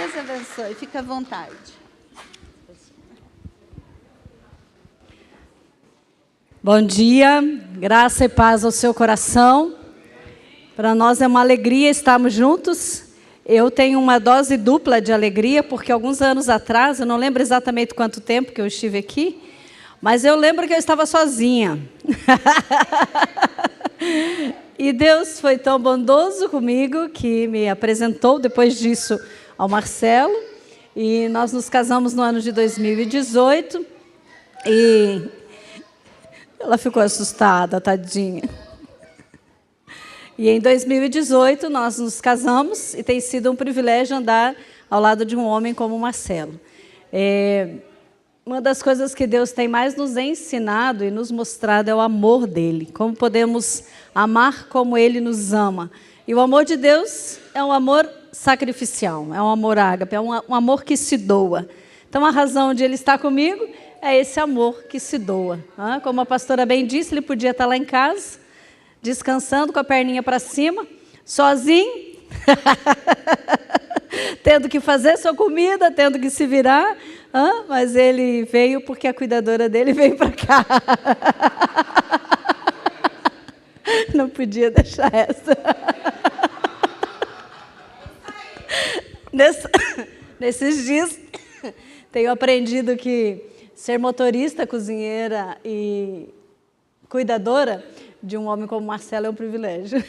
Deus abençoe. Fica à vontade. Bom dia, graça e paz ao seu coração. Para nós é uma alegria estarmos juntos. Eu tenho uma dose dupla de alegria, porque alguns anos atrás, eu não lembro exatamente quanto tempo que eu estive aqui, mas eu lembro que eu estava sozinha. E Deus foi tão bondoso comigo que me apresentou, depois disso, ao Marcelo. E nós nos casamos no ano de 2018. E ela ficou assustada, tadinha. E em 2018 nós nos casamos e tem sido um privilégio andar ao lado de um homem como o Marcelo. Uma das coisas que Deus tem mais nos ensinado e nos mostrado é o amor dele. Como podemos amar como ele nos ama. E o amor de Deus é um amor sacrificial, é um amor ágape, é um amor que se doa. Então a razão de ele estar comigo é esse amor que se doa. Como a pastora bem disse, ele podia estar lá em casa, descansando com a perninha para cima, sozinho, tendo que fazer sua comida, tendo que se virar, mas ele veio porque a cuidadora dele veio para cá. Não podia deixar essa. Nesses dias, tenho aprendido que ser motorista, cozinheira e cuidadora de um homem como Marcelo é um privilégio.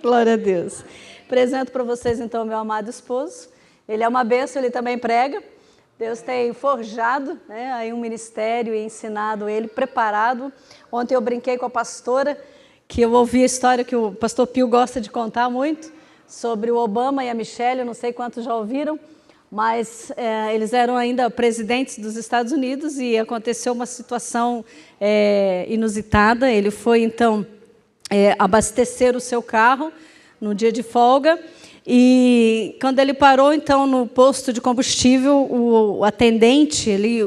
Glória a Deus. Apresento para vocês, então, meu amado esposo. Ele é uma bênção, ele também prega. Deus tem forjado, aí um ministério e ensinado ele, preparado. Ontem eu brinquei com a pastora, que eu ouvi a história que o pastor Pio gosta de contar muito, sobre o Obama e a Michelle, eu não sei quantos já ouviram, mas eles eram ainda presidentes dos Estados Unidos e aconteceu uma situação inusitada. Ele foi, então, abastecer o seu carro no dia de folga e quando ele parou, então, no posto de combustível, o atendente ali,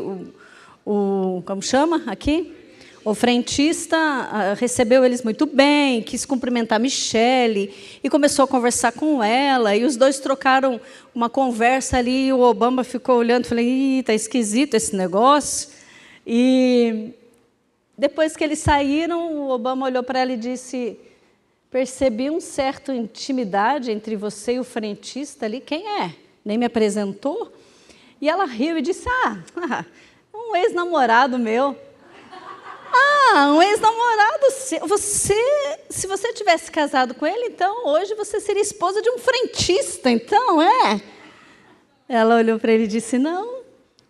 como chama aqui? O frentista recebeu eles muito bem, quis cumprimentar a Michelle e começou a conversar com ela. E os dois trocaram uma conversa ali e o Obama ficou olhando e falou, está esquisito esse negócio. E depois que eles saíram, o Obama olhou para ela e disse, percebi um certo intimidade entre você e o frentista ali. Quem é? Nem me apresentou? E ela riu e disse, um ex-namorado meu. Um ex-namorado, se você tivesse casado com ele, então hoje você seria esposa de um frentista, então Ela olhou para ele e disse, não,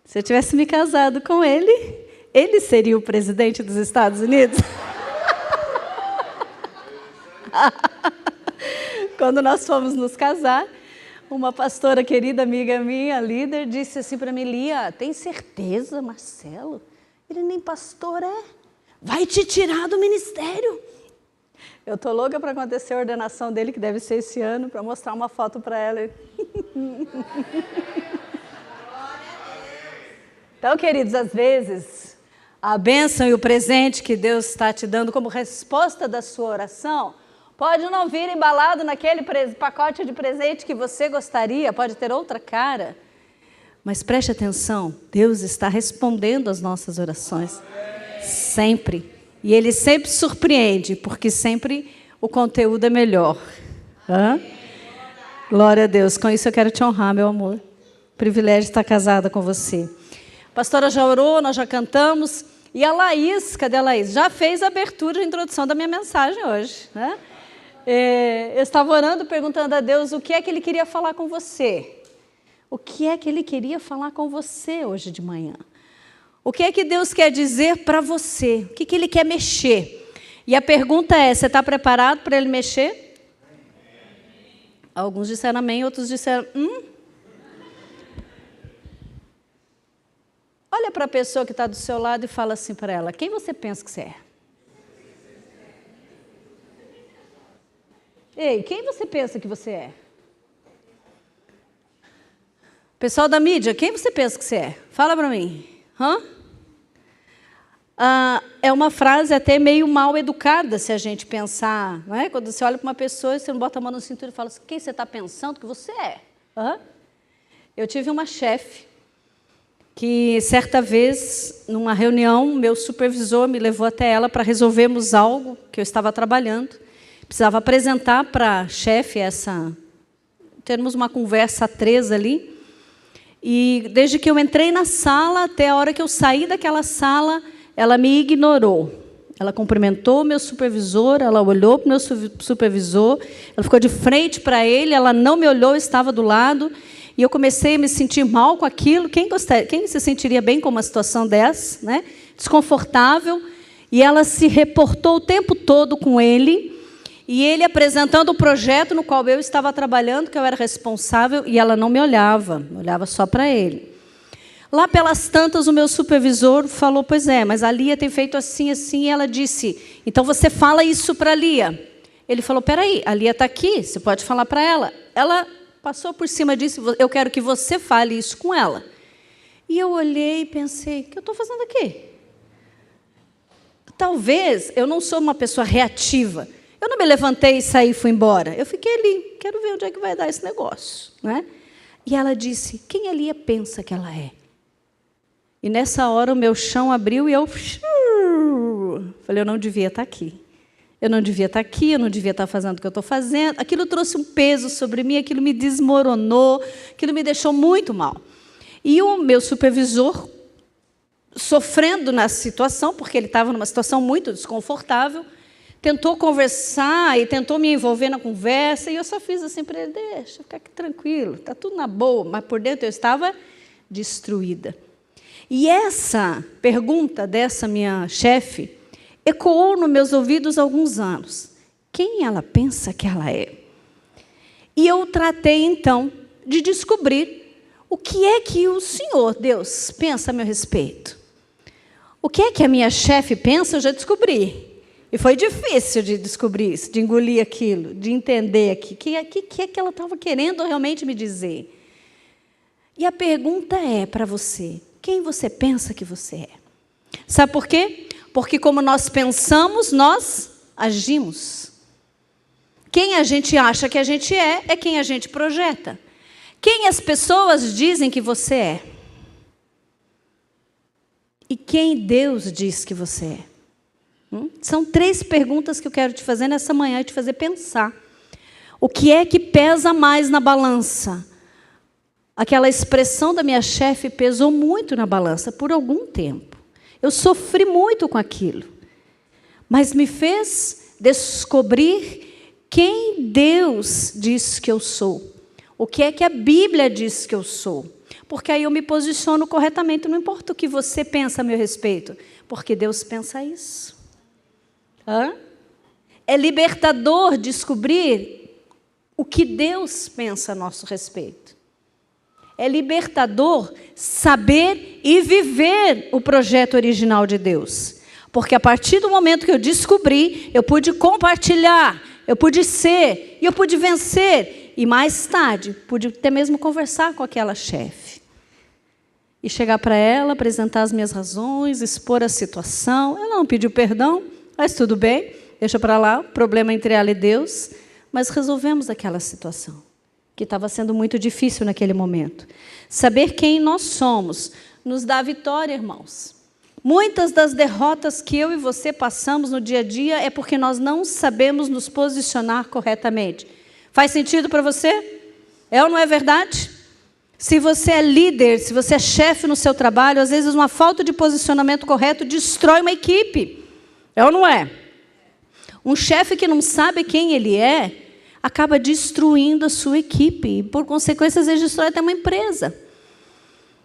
se eu tivesse me casado com ele, ele seria o presidente dos Estados Unidos. Quando nós fomos nos casar, uma pastora querida, amiga minha, líder, disse assim para mim, Lia, tem certeza, Marcelo? Ele nem pastor é. Vai te tirar do ministério. Eu estou louca para acontecer a ordenação dele, que deve ser esse ano, para mostrar uma foto para ela. Então, queridos, às vezes, a bênção e o presente que Deus está te dando como resposta da sua oração, pode não vir embalado naquele pacote de presente que você gostaria, pode ter outra cara. Mas preste atenção, Deus está respondendo às nossas orações. Sempre. E Ele sempre surpreende, porque sempre o conteúdo é melhor. Glória a Deus. Com isso eu quero te honrar, meu amor. Privilégio estar casada com você. A pastora já orou, nós já cantamos. E a Laís, cadê a Laís? Já fez a abertura e a introdução da minha mensagem hoje. Eu estava orando, perguntando a Deus o que é que Ele queria falar com você. O que é que Ele queria falar com você hoje de manhã? O que é que Deus quer dizer para você? O que Ele quer mexer? E a pergunta é, você está preparado para Ele mexer? Alguns disseram amém, outros disseram Olha para a pessoa que está do seu lado e fala assim para ela, quem você pensa que você é? Ei, quem você pensa que você é? Pessoal da mídia, quem você pensa que você é? Fala para mim. É uma frase até meio mal educada, se a gente pensar, não é? Quando você olha para uma pessoa, você não bota a mão na cintura e fala assim, quem você está pensando que você é? Eu tive uma chefe que, certa vez, numa reunião, meu supervisor me levou até ela para resolvermos algo que eu estava trabalhando. Precisava apresentar para a chefe termos uma conversa a três ali. E desde que eu entrei na sala até a hora que eu saí daquela sala, ela me ignorou. Ela cumprimentou o meu supervisor, ela olhou para o meu supervisor, ela ficou de frente para ele, ela não me olhou, estava do lado, e eu comecei a me sentir mal com aquilo. Quem se sentiria bem com uma situação dessa, né? Desconfortável, e ela se reportou o tempo todo com ele, e ele apresentando o projeto no qual eu estava trabalhando, que eu era responsável, e ela não me olhava só para ele. Lá pelas tantas, o meu supervisor falou, pois é, mas a Lia tem feito assim, assim, e ela disse, então você fala isso para a Lia. Ele falou, peraí, a Lia está aqui, você pode falar para ela. Ela passou por cima e disse, eu quero que você fale isso com ela. E eu olhei e pensei, o que eu estou fazendo aqui? Talvez, eu não sou uma pessoa reativa. Eu não me levantei e saí e fui embora. Eu fiquei ali, quero ver onde é que vai dar esse negócio, né? E ela disse, quem a Lia pensa que ela é? E nessa hora o meu chão abriu e eu falei, eu não devia estar aqui. Eu não devia estar aqui, eu não devia estar fazendo o que eu estou fazendo. Aquilo trouxe um peso sobre mim, aquilo me desmoronou, aquilo me deixou muito mal. E o meu supervisor, sofrendo na situação, porque ele estava numa situação muito desconfortável, tentou conversar e tentou me envolver na conversa, e eu só fiz assim para ele, deixa, fica aqui tranquilo, está tudo na boa, mas por dentro eu estava destruída. E essa pergunta dessa minha chefe ecoou nos meus ouvidos há alguns anos. Quem ela pensa que ela é? E eu tratei, então, de descobrir o que é que o Senhor, Deus, pensa a meu respeito. O que é que a minha chefe pensa, eu já descobri. E foi difícil de descobrir isso, de engolir aquilo, de entender aqui. O que é que ela estava querendo realmente me dizer? E a pergunta é para você, quem você pensa que você é? Sabe por quê? Porque como nós pensamos, nós agimos. Quem a gente acha que a gente é quem a gente projeta. Quem as pessoas dizem que você é? E quem Deus diz que você é? São 3 perguntas que eu quero te fazer nessa manhã e te fazer pensar. O que é que pesa mais na balança? Aquela expressão da minha chefe pesou muito na balança por algum tempo. Eu sofri muito com aquilo. Mas me fez descobrir quem Deus diz que eu sou. O que é que a Bíblia diz que eu sou. Porque aí eu me posiciono corretamente. Não importa o que você pensa a meu respeito. Porque Deus pensa isso. É libertador descobrir o que Deus pensa a nosso respeito. É libertador saber e viver o projeto original de Deus. Porque a partir do momento que eu descobri, eu pude compartilhar, eu pude ser, e eu pude vencer. E mais tarde, pude até mesmo conversar com aquela chefe. E chegar para ela, apresentar as minhas razões, expor a situação. Ela não pediu perdão, mas tudo bem, deixa para lá, problema entre ela e Deus. Mas resolvemos aquela situação, que estava sendo muito difícil naquele momento. Saber quem nós somos nos dá vitória, irmãos. Muitas das derrotas que eu e você passamos no dia a dia é porque nós não sabemos nos posicionar corretamente. Faz sentido para você? É ou não é verdade? Se você é líder, se você é chefe no seu trabalho, às vezes uma falta de posicionamento correto destrói uma equipe. É ou não é? Um chefe que não sabe quem ele é, acaba destruindo a sua equipe. E, por consequência, às vezes destrói até uma empresa.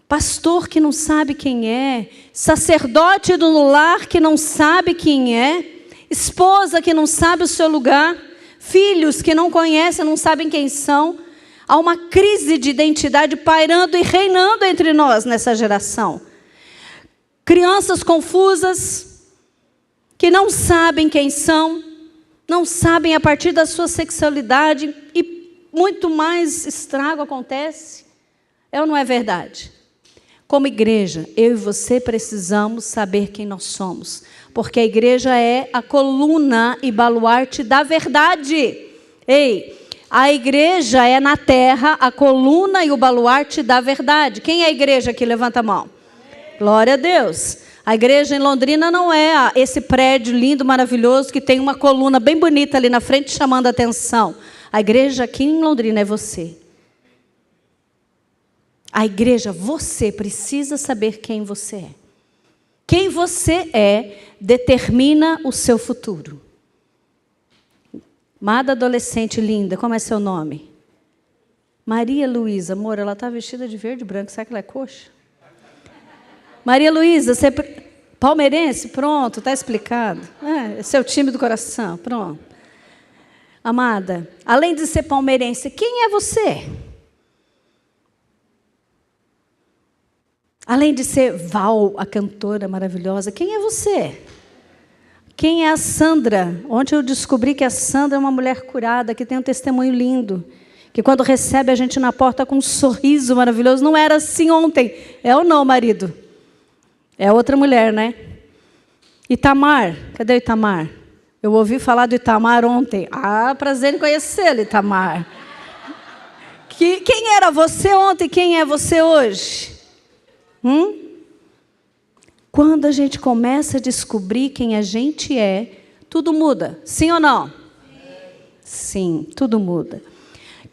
Pastor que não sabe quem é, sacerdote do lar que não sabe quem é, esposa que não sabe o seu lugar, filhos que não conhecem, não sabem quem são. Há uma crise de identidade pairando e reinando entre nós nessa geração. Crianças confusas, que não sabem quem são, não sabem a partir da sua sexualidade, e muito mais estrago acontece. É ou não é verdade? Como igreja, eu e você precisamos saber quem nós somos, porque a igreja é a coluna e baluarte da verdade. Ei, A igreja é na terra, a coluna e o baluarte da verdade. Quem é a igreja aqui? Levanta a mão. Glória a Deus. A igreja em Londrina não é esse prédio lindo, maravilhoso, que tem uma coluna bem bonita ali na frente chamando a atenção. A igreja aqui em Londrina é você. A igreja, você precisa saber quem você é. Quem você é determina o seu futuro. Amada adolescente linda, como é seu nome? Maria Luísa. Amor, ela está vestida de verde e branco. Será que ela é coxa? Maria Luísa, você é palmeirense? Pronto, está explicado. É seu time do coração, pronto. Amada, além de ser palmeirense, quem é você? Além de ser Val, a cantora maravilhosa, quem é você? Quem é a Sandra? Ontem eu descobri que a Sandra é uma mulher curada, que tem um testemunho lindo, que quando recebe a gente na porta com um sorriso maravilhoso, não era assim ontem. É ou não, marido? É outra mulher, né? Itamar, cadê o Itamar? Eu ouvi falar do Itamar ontem. Ah, prazer em conhecê-lo, Itamar. Quem era você ontem e quem é você hoje? Quando a gente começa a descobrir quem a gente é, tudo muda. Sim ou não? Sim, tudo muda.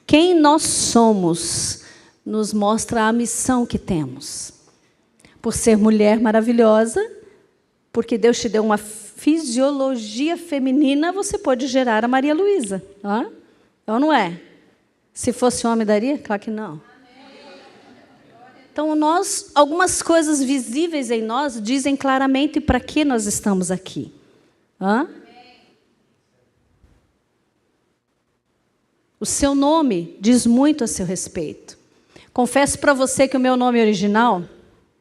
Quem nós somos nos mostra a missão que temos. Por ser mulher maravilhosa, porque Deus te deu uma fisiologia feminina, você pode gerar a Maria Luísa. Ou não é? Se fosse homem, daria? Claro que não. Então, algumas coisas visíveis em nós dizem claramente para que nós estamos aqui. O seu nome diz muito a seu respeito. Confesso para você que o meu nome original,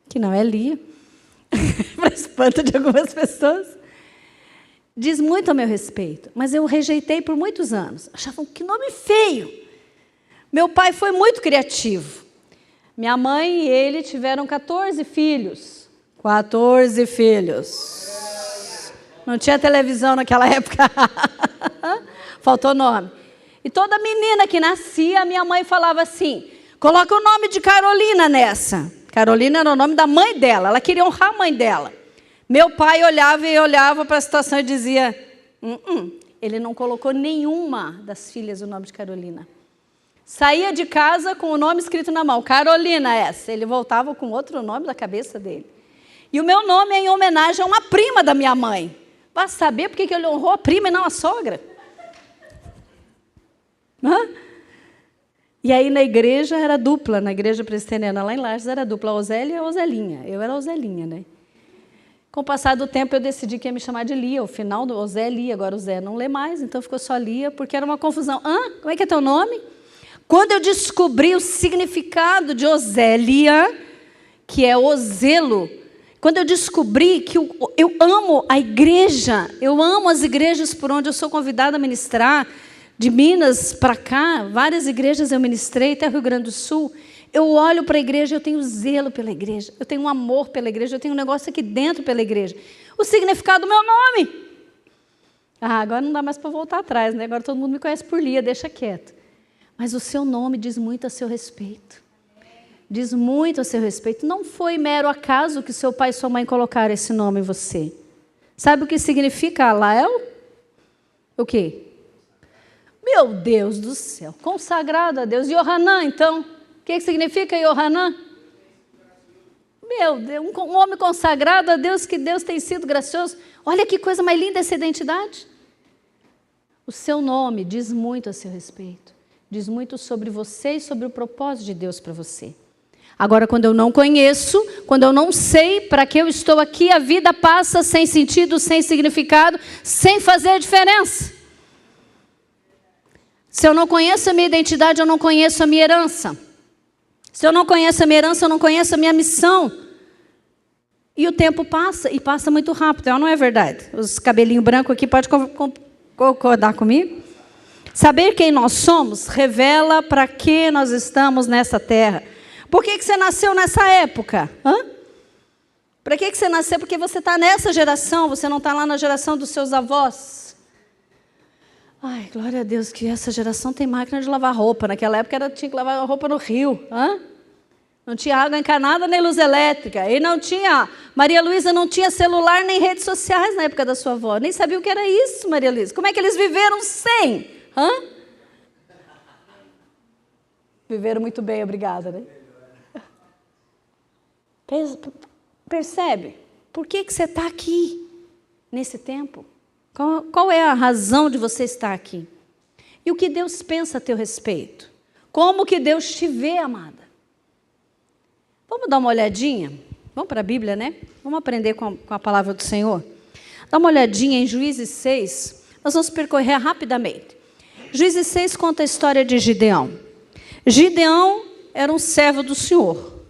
que não é Lia, para espanto de algumas pessoas, diz muito a meu respeito. Mas eu rejeitei por muitos anos. Achavam que nome feio. Meu pai foi muito criativo. Minha mãe e ele tiveram 14 filhos. 14 filhos. Não tinha televisão naquela época. Faltou nome. E toda menina que nascia, a minha mãe falava assim, coloca o nome de Carolina nessa. Carolina era o nome da mãe dela. Ela queria honrar a mãe dela. Meu pai olhava para a situação e dizia, ele não colocou nenhuma das filhas o nome de Carolina. Saía de casa com o nome escrito na mão, Carolina essa. Ele voltava com outro nome da cabeça dele. E o meu nome é em homenagem a uma prima da minha mãe. Vai saber por que ele honrou a prima e não a sogra? E aí na igreja era dupla, na igreja presbiteriana lá em Lages era dupla, a Osélia e a Ozelinha. Eu era a Ozelinha, né? Com o passar do tempo eu decidi que ia me chamar de Lia. O final do Ozé é Lia, agora o Zé não lê mais, então ficou só Lia, porque era uma confusão. Como é que é teu nome? Quando eu descobri o significado de Osélia, que é o zelo, quando eu descobri que eu amo a igreja, eu amo as igrejas por onde eu sou convidada a ministrar, de Minas para cá, várias igrejas eu ministrei, até Rio Grande do Sul, eu olho para a igreja, eu tenho zelo pela igreja, eu tenho um amor pela igreja, eu tenho um negócio aqui dentro pela igreja. O significado do meu nome. Agora não dá mais para voltar atrás, né? Agora todo mundo me conhece por Lia, deixa quieto. Mas o seu nome diz muito a seu respeito. Diz muito a seu respeito. Não foi mero acaso que seu pai e sua mãe colocaram esse nome em você. Sabe o que significa Alael? O quê? Meu Deus do céu, consagrado a Deus. Yohanan, então? O que significa Yohanan? Meu Deus, um homem consagrado a Deus, que Deus tem sido gracioso. Olha que coisa mais linda essa identidade. O seu nome diz muito a seu respeito. Diz muito sobre você e sobre o propósito de Deus para você. Agora, quando eu não conheço, quando eu não sei para que eu estou aqui, a vida passa sem sentido, sem significado, sem fazer diferença. Se eu não conheço a minha identidade, eu não conheço a minha herança. Se eu não conheço a minha herança, eu não conheço a minha missão. E o tempo passa, e passa muito rápido, não é verdade? Os cabelinhos brancos aqui podem concordar comigo? Saber quem nós somos revela para que nós estamos nessa terra. Por que você nasceu nessa época? Para que você nasceu? Porque você está nessa geração, você não está lá na geração dos seus avós. Ai, glória a Deus que essa geração tem máquina de lavar roupa. Naquela época tinha que lavar a roupa no rio. Não tinha água encanada nem luz elétrica. E não tinha... Maria Luísa não tinha celular nem redes sociais na época da sua avó. Nem sabia o que era isso, Maria Luísa. Como é que eles viveram sem? Viveram muito bem, obrigada, né? Percebe? Por que você está aqui nesse tempo? Qual é a razão de você estar aqui? E o que Deus pensa a teu respeito? Como que Deus te vê, amada? Vamos dar uma olhadinha? Vamos para a Bíblia, né? Vamos aprender com a palavra do Senhor? Dá uma olhadinha em Juízes 6. Nós vamos percorrer rapidamente. Juízes 6 conta a história de Gideão. Gideão era um servo do Senhor.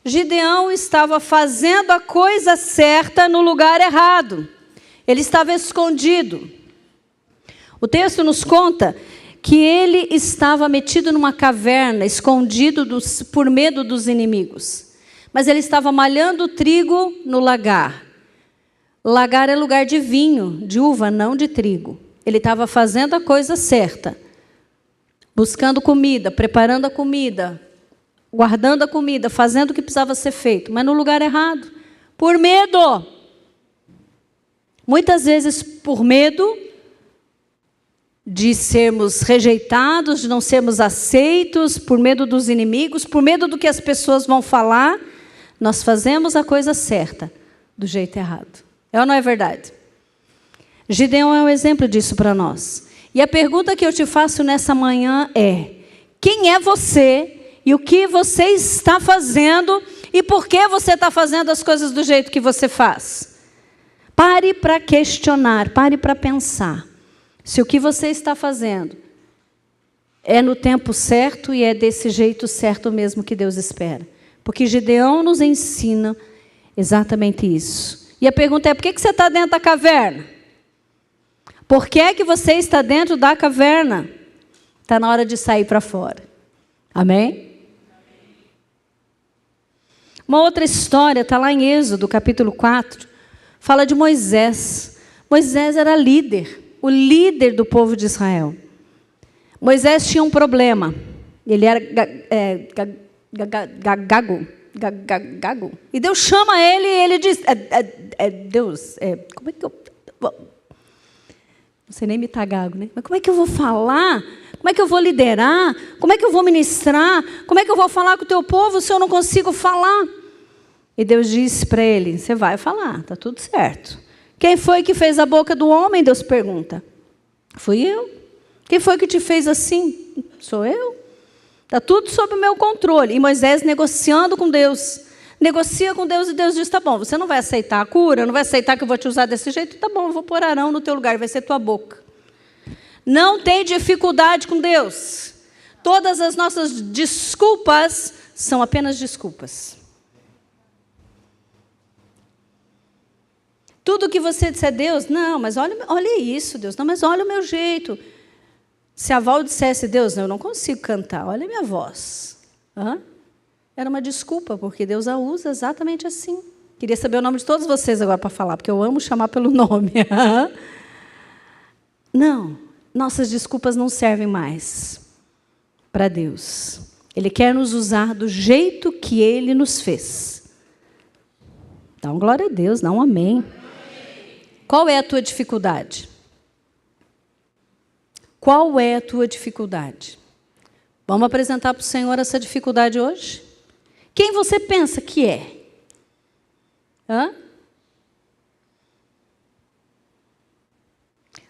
Gideão estava fazendo a coisa certa no lugar errado. Ele estava escondido. O texto nos conta que ele estava metido numa caverna, escondido por medo dos inimigos. Mas ele estava malhando trigo no lagar. Lagar é lugar de vinho, de uva, não de trigo. Ele estava fazendo a coisa certa. Buscando comida, preparando a comida, guardando a comida, fazendo o que precisava ser feito, mas no lugar errado. Por medo. Muitas vezes por medo de sermos rejeitados, de não sermos aceitos, por medo dos inimigos, por medo do que as pessoas vão falar, nós fazemos a coisa certa do jeito errado. É ou não é verdade? Gideão é um exemplo disso para nós. E a pergunta que eu te faço nessa manhã é: quem é você e o que você está fazendo e por que você está fazendo as coisas do jeito que você faz? Pare para questionar, pare para pensar. Se o que você está fazendo é no tempo certo e é desse jeito certo mesmo que Deus espera. Porque Gideão nos ensina exatamente isso. E a pergunta é: por que você está dentro da caverna? Por que é que você está dentro da caverna? Está na hora de sair para fora. Amém? Uma outra história está lá em Êxodo, capítulo 4. Fala de Moisés. Moisés era líder, o líder do povo de Israel. Moisés tinha um problema. Ele era gago. E Deus chama ele e ele diz: Deus, como é que eu... Não sei nem imitar gago, né? Mas como é que eu vou falar? Como é que eu vou liderar? Como é que eu vou ministrar? Como é que eu vou falar com o teu povo se eu não consigo falar? E Deus disse para ele: você vai falar, está tudo certo. Quem foi que fez a boca do homem? Deus pergunta. Fui eu. Quem foi que te fez assim? Sou eu. Está tudo sob o meu controle. E Moisés negociando com Deus. Negocia com Deus e Deus diz: tá bom, você não vai aceitar a cura, não vai aceitar que eu vou te usar desse jeito? Tá bom, eu vou pôr Arão no teu lugar, vai ser tua boca. Não tem dificuldade com Deus. Todas as nossas desculpas são apenas desculpas. Tudo que você disser: Deus, não, mas olha isso, Deus, não, mas olha o meu jeito. Se a Val dissesse: Deus, eu não consigo cantar, olha a minha voz. Era uma desculpa, porque Deus a usa exatamente assim. Queria saber o nome de todos vocês agora para falar, porque eu amo chamar pelo nome. Não, nossas desculpas não servem mais para Deus. Ele quer nos usar do jeito que Ele nos fez. Dá uma glória a Deus, dá um amém. Qual é a tua dificuldade? Qual é a tua dificuldade? Vamos apresentar para o Senhor essa dificuldade hoje? Quem você pensa que é?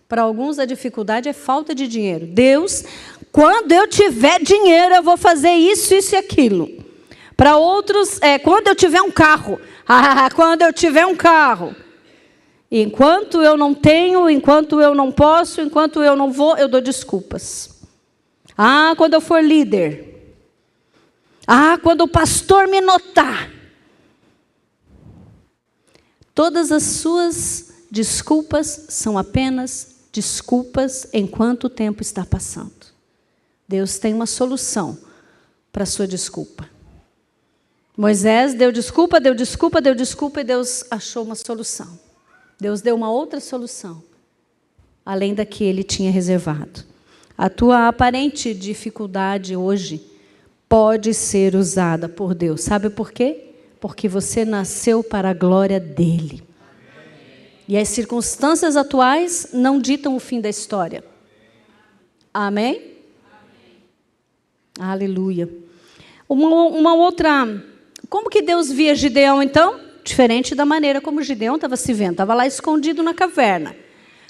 Para alguns a dificuldade é falta de dinheiro. Deus, quando eu tiver dinheiro eu vou fazer isso, isso e aquilo. Para outros quando eu tiver um carro. Quando eu tiver um carro. Enquanto eu não tenho, enquanto eu não posso, enquanto eu não vou, eu dou desculpas. Quando eu for líder. Quando o pastor me notar. Todas as suas desculpas são apenas desculpas enquanto o tempo está passando. Deus tem uma solução para a sua desculpa. Moisés deu desculpa e Deus achou uma solução. Deus deu uma outra solução. além da que Ele tinha reservado. A tua aparente dificuldade hoje pode ser usada por Deus. Sabe por quê? Porque você nasceu para a glória dEle. E as circunstâncias atuais não ditam o fim da história. Amém? Aleluia. Uma outra... Como que Deus via Gideão, então? Diferente da maneira como Gideão estava se vendo. Estava lá escondido na caverna.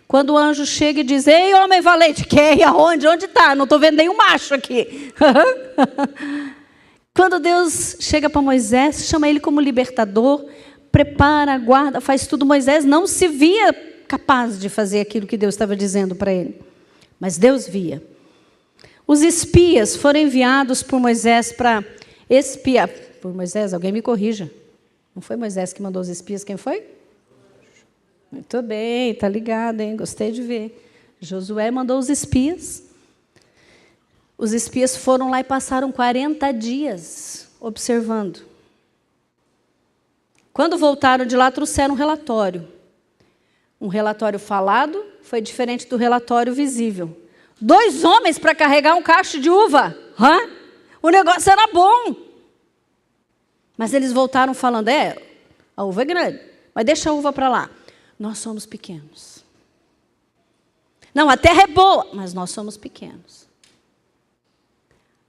Quando o anjo chega e diz, ei, homem valente, quem? Aonde? Onde está? Não estou vendo nenhum macho aqui. Quando Deus chega para Moisés, chama ele como libertador, prepara, guarda, faz tudo. Moisés não se via capaz de fazer aquilo que Deus estava dizendo para ele. Mas Deus via. Os espias foram enviados por Moisés para espiar. Por Moisés, alguém me corrija. Não foi Moisés que mandou os espias, quem foi? Muito bem, está ligado, hein? Gostei de ver. Josué mandou os espias. Os espias foram lá e passaram 40 dias observando. Quando voltaram de lá, trouxeram um relatório. Um relatório falado foi diferente do relatório visível. 2 homens para carregar um cacho de uva. O negócio era bom. Mas eles voltaram falando, a uva é grande, mas deixa a uva para lá. Nós somos pequenos. Não, a terra é boa, mas nós somos pequenos.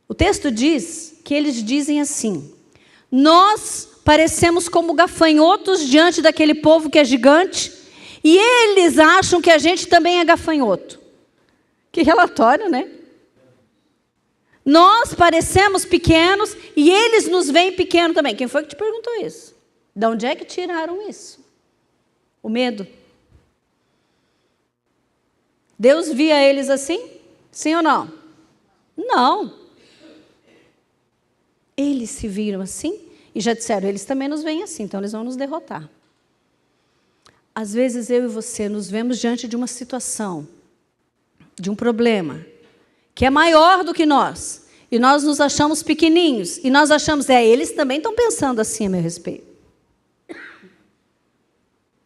O texto diz que eles dizem assim, nós parecemos como gafanhotos diante daquele povo que é gigante, e eles acham que a gente também é gafanhoto. Que relatório, né? Nós parecemos pequenos e eles nos veem pequeno também. Quem foi que te perguntou isso? De onde é que tiraram isso? O medo. Deus via eles assim? Sim ou não? Não. Eles se viram assim e já disseram, eles também nos veem assim, então eles vão nos derrotar. Às vezes eu e você nos vemos diante de uma situação, de um problema, que é maior do que nós, e nós nos achamos pequeninhos, e nós achamos, eles também estão pensando assim a meu respeito.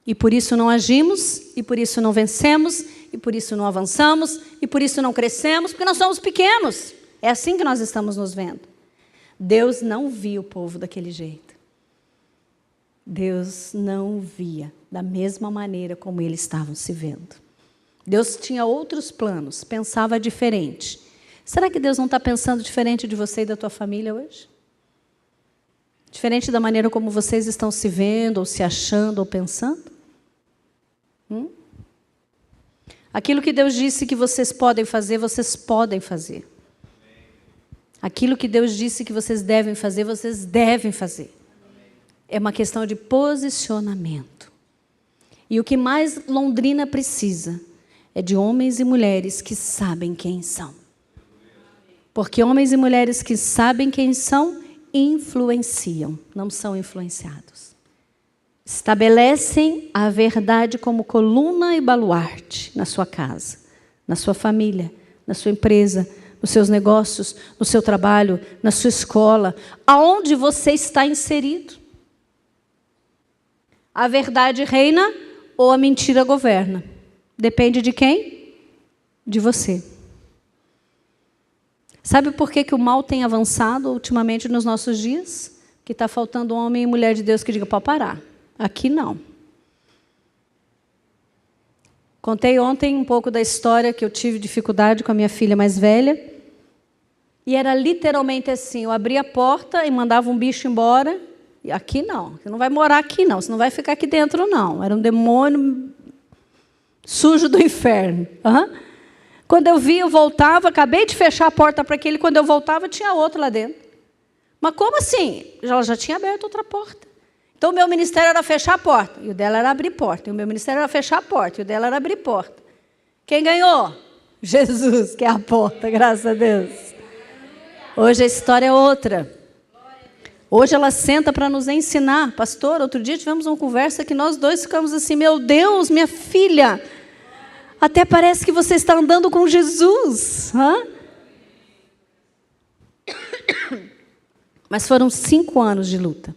E por isso não agimos, e por isso não vencemos, e por isso não avançamos, e por isso não crescemos, porque nós somos pequenos. É assim que nós estamos nos vendo. Deus não via o povo daquele jeito. Deus não via da mesma maneira como eles estavam se vendo. Deus tinha outros planos, pensava diferente. Será que Deus não está pensando diferente de você e da tua família hoje? Diferente da maneira como vocês estão se vendo, ou se achando, ou pensando? Aquilo que Deus disse que vocês podem fazer, vocês podem fazer. Aquilo que Deus disse que vocês devem fazer, vocês devem fazer. É uma questão de posicionamento. E o que mais Londrina precisa é de homens e mulheres que sabem quem são. Porque homens e mulheres que sabem quem são, influenciam, não são influenciados. Estabelecem a verdade como coluna e baluarte na sua casa, na sua família, na sua empresa, nos seus negócios, no seu trabalho, na sua escola, aonde você está inserido. A verdade reina ou a mentira governa. Depende de quem? De você. Sabe por que o mal tem avançado ultimamente nos nossos dias? Que está faltando homem e mulher de Deus que diga, pode parar. Aqui não. Contei ontem um pouco da história que eu tive dificuldade com a minha filha mais velha. E era literalmente assim, eu abria a porta e mandava um bicho embora. E aqui não, você não vai morar aqui não, você não vai ficar aqui dentro não. Era um demônio sujo do inferno. Quando eu via, eu voltava, acabei de fechar a porta para aquele, quando eu voltava tinha outro lá dentro. Mas como assim? Ela já tinha aberto outra porta. Então o meu ministério era fechar a porta, e o dela era abrir porta. E o meu ministério era fechar a porta, e o dela era abrir porta. Quem ganhou? Jesus, que é a porta, graças a Deus. Hoje a história é outra. Hoje ela senta para nos ensinar. Pastor, outro dia tivemos uma conversa que nós dois ficamos assim, meu Deus, minha filha, até parece que você está andando com Jesus. Mas foram 5 anos de luta,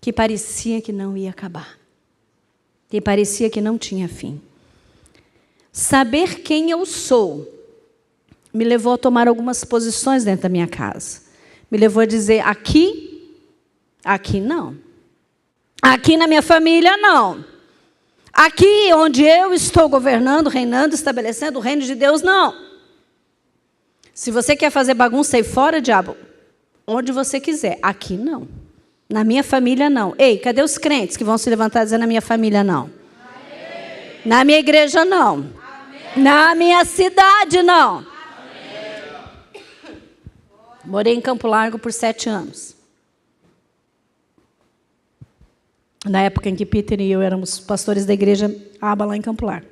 que parecia que não ia acabar, que parecia que não tinha fim. saber quem eu sou me levou a tomar algumas posições dentro da minha casa. Me levou a dizer, aqui não. Aqui na minha família, não. Aqui onde eu estou governando, reinando, estabelecendo o reino de Deus, não. Se você quer fazer bagunça aí fora, diabo, onde você quiser. Aqui, não. Na minha família, não. Ei, cadê os crentes que vão se levantar e dizer na minha família, não? Amém. Na minha igreja, não. Amém. Na minha cidade, não. Amém. Morei em Campo Largo por 7 anos. Na época em que Peter e eu éramos pastores da igreja Aba, lá em Campo Largo.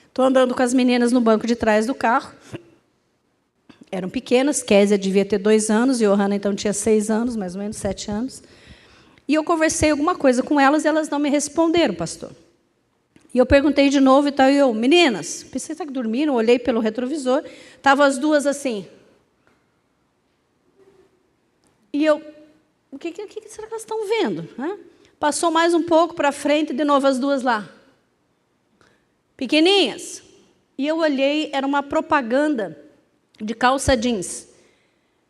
Estou andando com as meninas no banco de trás do carro. Eram pequenas, Késia devia ter 2 anos, e Johanna então tinha 6 anos, mais ou menos 7 anos. E eu conversei alguma coisa com elas e elas não me responderam, pastor. E eu perguntei de novo e tal, e eu, meninas, pensei que dormiram, olhei pelo retrovisor, estavam as duas assim. E eu, o que será que elas estão vendo? Passou mais um pouco para frente, de novo as duas lá. Pequeninhas. E eu olhei, era uma propaganda de calça jeans.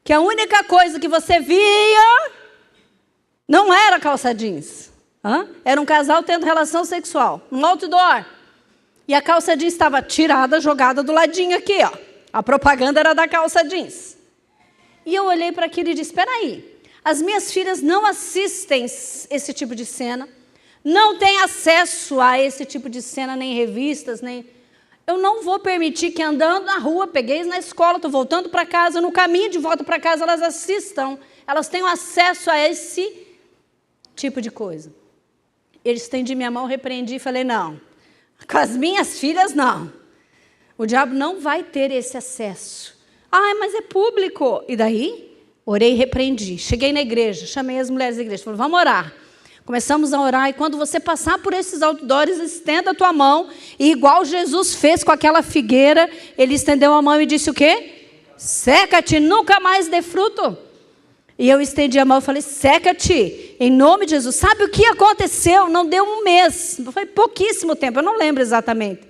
Que a única coisa que você via não era calça jeans. Era um casal tendo relação sexual, um outdoor. E a calça jeans estava tirada, jogada do ladinho aqui, ó. A propaganda era da calça jeans. E eu olhei para aquilo e disse, espera aí, as minhas filhas não assistem esse tipo de cena, não têm acesso a esse tipo de cena, nem revistas, nem... Eu não vou permitir que andando na rua, peguei na escola, estou voltando para casa, no caminho de volta para casa, elas assistam, elas tenham acesso a esse tipo de coisa. Eu estendi minha mão, repreendi e falei, não, com as minhas filhas, não. O diabo não vai ter esse acesso. Mas é público. E daí? Orei e repreendi. Cheguei na igreja, chamei as mulheres da igreja, falei, vamos orar. Começamos a orar, e quando você passar por esses outdoors, estenda a tua mão, e igual Jesus fez com aquela figueira, ele estendeu a mão e disse o quê? Seca-te, nunca mais dê fruto. E eu estendi a mão e falei, seca-te, em nome de Jesus. Sabe o que aconteceu? Não deu um mês, foi pouquíssimo tempo, eu não lembro exatamente.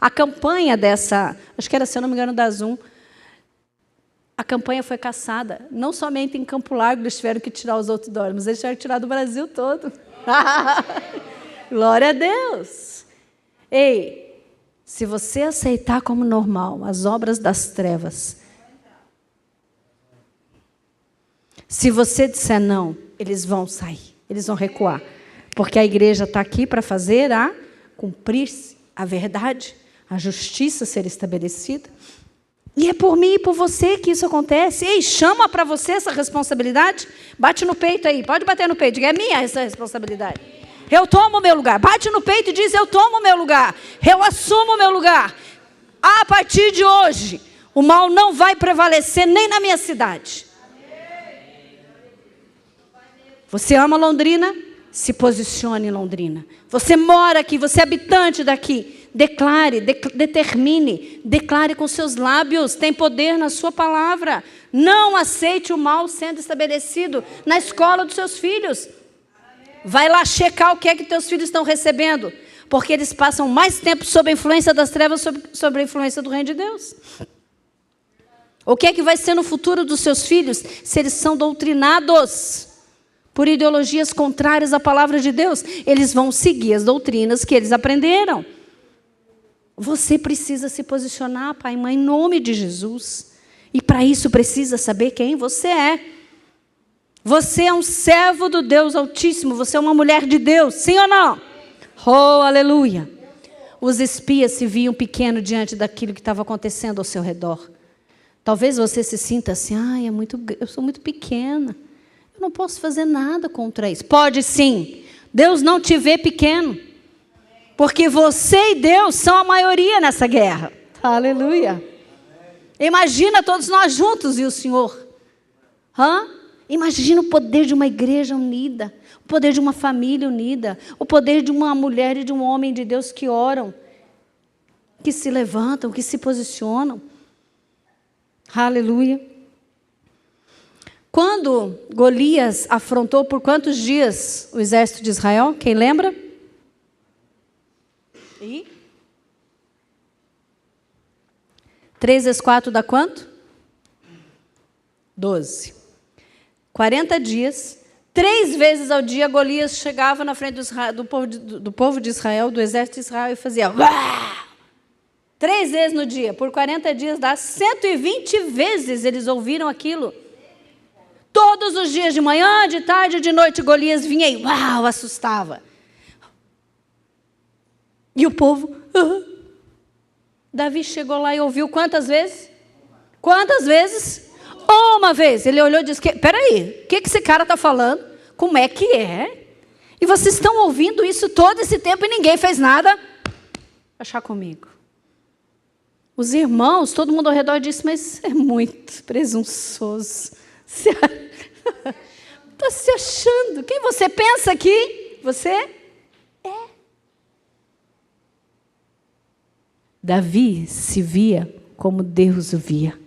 A campanha dessa, acho que era, se eu não me engano, da Zoom, a campanha foi caçada, não somente em Campo Largo, eles tiveram que tirar os outdoors, mas eles tiveram que tirar do Brasil todo. Glória a Deus. Ei, se você aceitar como normal as obras das trevas, se você disser não, eles vão sair, eles vão recuar, porque a igreja está aqui para fazer cumprir-se a verdade, a justiça ser estabelecida. E é por mim e por você que isso acontece. Ei, chama para você essa responsabilidade. Bate no peito aí, pode bater no peito. Diga, é minha essa responsabilidade. Eu tomo o meu lugar. Bate no peito e diz, eu tomo o meu lugar. Eu assumo o meu lugar. A partir de hoje, o mal não vai prevalecer nem na minha cidade. Você ama Londrina? Se posicione em Londrina. Você mora aqui, você é habitante daqui. Declare, determine, declare com seus lábios, tem poder na sua palavra. Não aceite o mal sendo estabelecido na escola dos seus filhos. Vai lá checar o que é que teus filhos estão recebendo, porque eles passam mais tempo sob a influência das trevas, sobre a influência do reino de Deus. O que é que vai ser no futuro dos seus filhos, se eles são doutrinados por ideologias contrárias à palavra de Deus? Eles vão seguir as doutrinas que eles aprenderam. Você precisa se posicionar, pai e mãe, em nome de Jesus. E para isso precisa saber quem você é. Você é um servo do Deus Altíssimo. Você é uma mulher de Deus, sim ou não? Oh, aleluia. Os espias se viam pequenos diante daquilo que estava acontecendo ao seu redor. Talvez você se sinta assim, eu sou muito pequena. Eu não posso fazer nada contra isso. Pode sim. Deus não te vê pequeno. Porque você e Deus são a maioria nessa guerra. Aleluia. Imagina todos nós juntos e o Senhor. Imagina o poder de uma igreja unida. O poder de uma família unida. O poder de uma mulher e de um homem de Deus que oram. Que se levantam, que se posicionam. Aleluia. Quando Golias afrontou por quantos dias o exército de Israel? Quem lembra? 3 vezes 4 dá quanto? 12. 40 dias, 3 vezes ao dia, Golias chegava na frente do povo de Israel, do exército de Israel, e fazia... Uá! 3 vezes no dia, por 40 dias dá 120 vezes eles ouviram aquilo. Todos os dias, de manhã, de tarde, de noite, Golias vinha e uau, assustava. E o povo... Davi chegou lá e ouviu quantas vezes? Quantas vezes? Uma vez. Ele olhou e disse, peraí, o que esse cara está falando? Como é que é? E vocês estão ouvindo isso todo esse tempo e ninguém fez nada? Achar comigo. Os irmãos, todo mundo ao redor disse, mas é muito presunçoso. Está se achando. Quem você pensa que você é? Davi se via como Deus o via.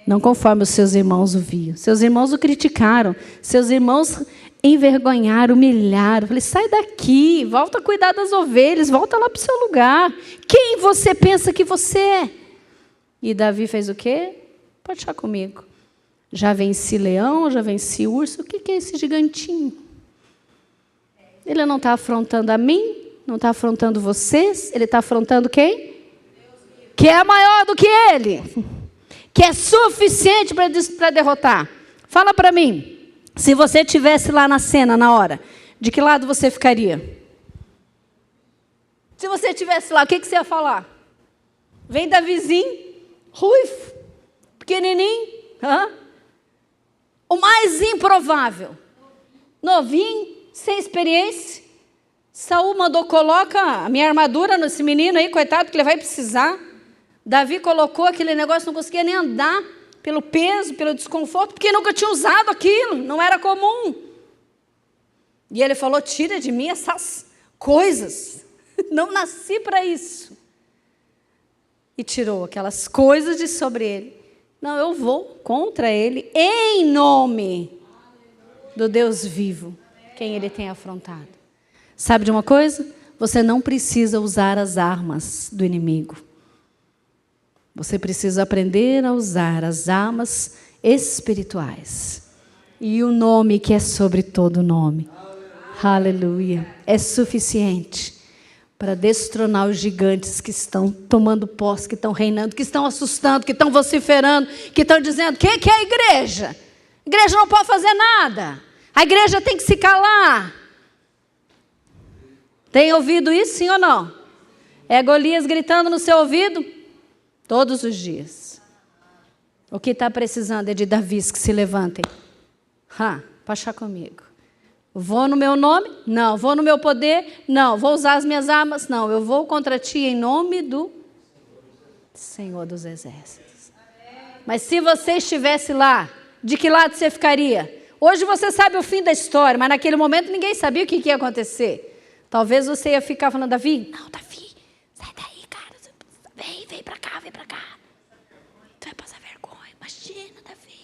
Não conforme os seus irmãos o viam. Seus irmãos o criticaram. Seus irmãos envergonharam, humilharam. Falei, sai daqui, volta a cuidar das ovelhas, volta lá para o seu lugar. Quem você pensa que você é? E Davi fez o quê? Pode achar comigo. Já venci leão, já venci urso. O que é esse gigantinho? Ele não está afrontando a mim, não está afrontando vocês. Ele está afrontando quem? Que é maior do que ele. Que é suficiente para derrotar. Fala para mim. Se você estivesse lá na cena, na hora, de que lado você ficaria? Se você estivesse lá, o que você ia falar? Vem Davizinho, ruivo, pequenininho, o mais improvável, novinho, sem experiência. Saul mandou, coloca a minha armadura nesse menino aí, coitado, que ele vai precisar. Davi colocou aquele negócio, não conseguia nem andar, pelo peso, pelo desconforto, porque nunca tinha usado aquilo, não era comum. E ele falou, tira de mim essas coisas, não nasci para isso. E tirou aquelas coisas de sobre ele. Não, eu vou contra ele, em nome do Deus vivo, quem ele tem afrontado. Sabe de uma coisa? Você não precisa usar as armas do inimigo. Você precisa aprender a usar as armas espirituais. E o nome que é sobre todo nome. Aleluia. É suficiente para destronar os gigantes que estão tomando posse, que estão reinando, que estão assustando, que estão vociferando, que estão dizendo, o que é a igreja? A igreja não pode fazer nada. A igreja tem que se calar. Tem ouvido isso, sim ou não? É Golias gritando no seu ouvido? Todos os dias. O que está precisando é de Davis que se levantem. Para achar comigo. Vou no meu nome? Não. Vou no meu poder? Não. Vou usar as minhas armas? Não. Eu vou contra ti em nome do Senhor dos Exércitos. Mas se você estivesse lá, de que lado você ficaria? Hoje você sabe o fim da história, mas naquele momento ninguém sabia o que ia acontecer. Talvez você ia ficar falando, Davi, não, Davi, sai daí, cara. Vem pra cá, vem pra cá. Tu vai passar vergonha. Imagina, Davi.